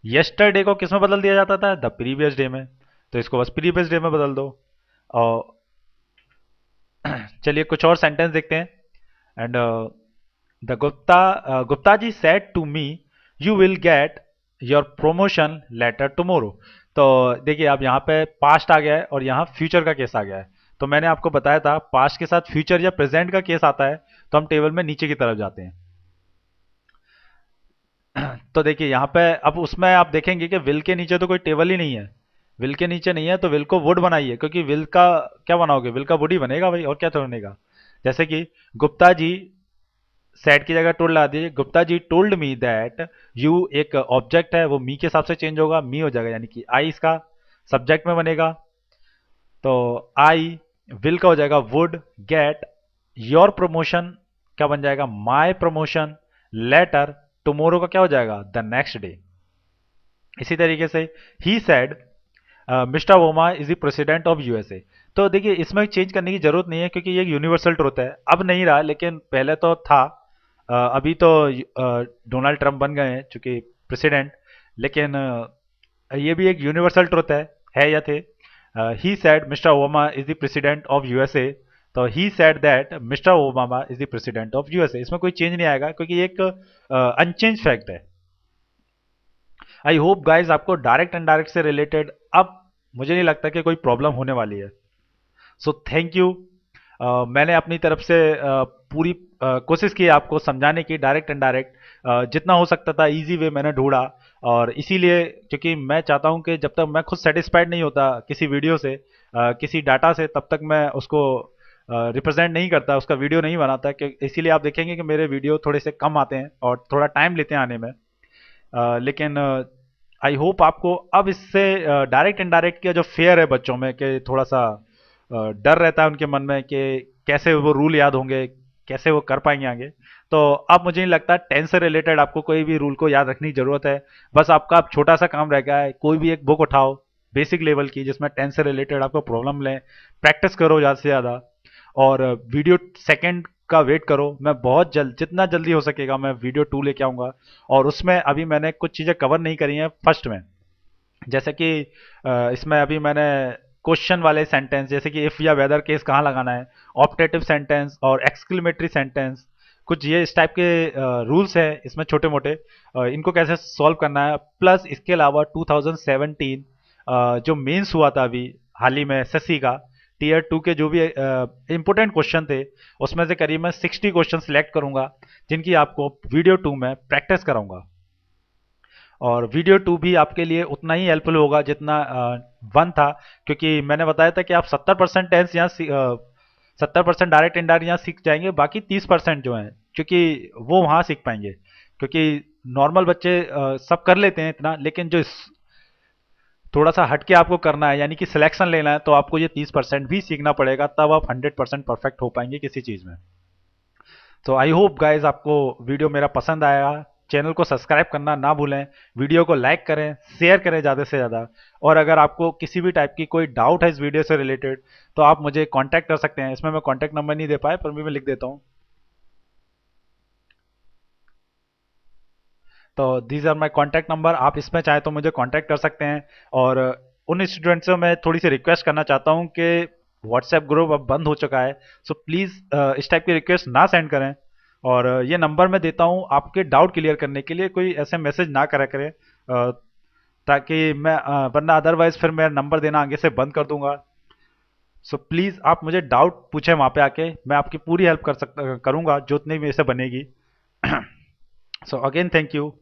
yesterday को किस में बदल दिया जाता था, द प्रीवियस डे में, तो इसको बस प्रीवियस डे में बदल दो। और चलिए कुछ और सेंटेंस देखते हैं, and the Gupta ji said to me you will get your promotion letter tomorrow. तो देखिए अब यहाँ पे पास्ट आ गया है और यहाँ फ्यूचर का केस आ गया है। तो मैंने आपको बताया था पास्ट के साथ फ्यूचर या प्रेजेंट का केस आता है तो हम टेबल में नीचे की तरफ जाते हैं। तो देखिए यहाँ पे अब उसमें आप देखेंगे कि विल के नीचे तो कोई टेबल ही नहीं है। विल के नीचे नहीं है तो विल को वुड बनाइए, क्योंकि विल का क्या बनाओगे, विल का वुड ही बनेगा भाई, और क्या तो बनेगा। जैसे कि गुप्ता जी, सेट की जगह टोल्ड ला दीजिए, Gupta ji told me that you, एक ऑब्जेक्ट है वो मी के हिसाब से चेंज होगा, मी हो जाएगा, यानी कि आई इसका सब्जेक्ट में बनेगा। तो आई, विल का हो जाएगा वुड, गेट, योर प्रमोशन क्या बन जाएगा, माई प्रमोशन, लेटर, टुमारो का क्या हो जाएगा, द नेक्स्ट डे। इसी तरीके से ही said Mr Obama is the president of USA. तो देखिए इसमें चेंज करने की जरूरत नहीं है क्योंकि ये एक यूनिवर्सल ट्रुथ है। अब नहीं रहा लेकिन पहले तो था। अभी तो डोनाल्ड ट्रंप बन गए हैं चूंकि प्रेसिडेंट, लेकिन ये भी एक यूनिवर्सल ट्रुथ है या थे। He said Mr Obama is the president of USA, तो he said that Mr Obama is the president of USA. इसमें कोई चेंज नहीं आएगा क्योंकि ये एक अनचेंज फैक्ट है। आई होप गाइज आपको डायरेक्ट एंड डायरेक्ट से रिलेटेड अब मुझे नहीं लगता कि कोई प्रॉब्लम होने वाली है। So thank you. मैंने अपनी तरफ से पूरी कोशिश की आपको समझाने की, डायरेक्ट एंड डायरेक्ट जितना हो सकता था इजी वे मैंने ढूंढा। और इसीलिए क्योंकि मैं चाहता हूं कि जब तक मैं खुद सेटिस्फाइड नहीं होता किसी वीडियो से, किसी डाटा से, तब तक मैं उसको रिप्रेजेंट नहीं करता, उसका वीडियो नहीं बनाता। कि इसीलिए आप देखेंगे कि मेरे वीडियो थोड़े से कम आते हैं और थोड़ा टाइम लेते हैं आने में। लेकिन आई होप आपको अब इससे डायरेक्ट इनडायरेक्ट का जो फेयर है बच्चों में, कि थोड़ा सा डर रहता है उनके मन में कि कैसे वो रूल याद होंगे, कैसे वो कर पाएंगे आगे। तो अब मुझे नहीं लगता टेंस से रिलेटेड आपको कोई भी रूल को याद रखने की जरूरत है। बस आपका अब छोटा सा काम रह गया है, कोई भी एक बुक उठाओ बेसिक लेवल की जिसमें टेंस से रिलेटेड आपको प्रॉब्लम लें, प्रैक्टिस करो ज़्यादा से ज़्यादा, और वीडियो सेकंड का वेट करो। मैं बहुत जल्द, जितना जल्दी हो सकेगा मैं वीडियो 2 लेके आऊँगा। और उसमें अभी मैंने कुछ चीज़ें कवर नहीं करी हैं फर्स्ट में, जैसे कि इसमें अभी मैंने क्वेश्चन वाले सेंटेंस, जैसे कि इफ या वेदर केस कहाँ लगाना है, ऑप्टेटिव सेंटेंस और एक्सक्लेमेटरी सेंटेंस, कुछ ये इस टाइप के रूल्स हैं इसमें छोटे मोटे, इनको कैसे सॉल्व करना है। प्लस इसके अलावा 2017 जो मेंस हुआ था अभी हाल ही में एसएससी का, टीयर 2 के जो भी इंपोर्टेंट क्वेश्चन थे उसमें से करीब मैं 60 क्वेश्चन सिलेक्ट करूंगा जिनकी आपको वीडियो 2 में प्रैक्टिस कराऊंगा। और वीडियो 2 भी आपके लिए उतना ही हेल्पफुल होगा जितना 1 था, क्योंकि मैंने बताया था कि आप 70% टेंस यहाँ 70% डायरेक्ट इनडायरेक्ट यहाँ सीख जाएंगे, बाकी 30% जो है क्योंकि वो वहाँ सीख पाएंगे। क्योंकि नॉर्मल बच्चे सब कर लेते हैं इतना, लेकिन जो थोड़ा सा हटके आपको करना है यानी कि सिलेक्शन लेना है, तो आपको ये 30% भी सीखना पड़ेगा, तब आप 100% परफेक्ट हो पाएंगे किसी चीज़ में। तो आई होप गाइज आपको वीडियो मेरा पसंद आया। चैनल को सब्सक्राइब करना ना भूलें, वीडियो को लाइक करें, शेयर करें ज़्यादा से ज़्यादा। और अगर आपको किसी भी टाइप की कोई डाउट है इस वीडियो से रिलेटेड तो आप मुझे कांटेक्ट कर सकते हैं। इसमें मैं कांटेक्ट नंबर नहीं दे पाया पर भी मैं लिख देता हूँ। तो these are my contact number, आप इसमें चाहे तो मुझे कॉन्टैक्ट कर सकते हैं। और उन स्टूडेंट्स से मैं थोड़ी सी रिक्वेस्ट करना चाहता हूँ कि व्हाट्सएप ग्रुप अब बंद हो चुका है, सो प्लीज़ इस टाइप की रिक्वेस्ट ना सेंड करें। और ये नंबर मैं देता हूँ आपके डाउट क्लियर करने के लिए, कोई ऐसे मैसेज ना करा करें, ताकि मैं वरना अदरवाइज फिर मैं नंबर देना आगे से बंद कर दूंगा। सो प्लीज़ आप मुझे डाउट पूछें वहाँ पे आके, मैं आपकी पूरी हेल्प करूँगा जो उतनी मेरे से बनेगी। So again thank you.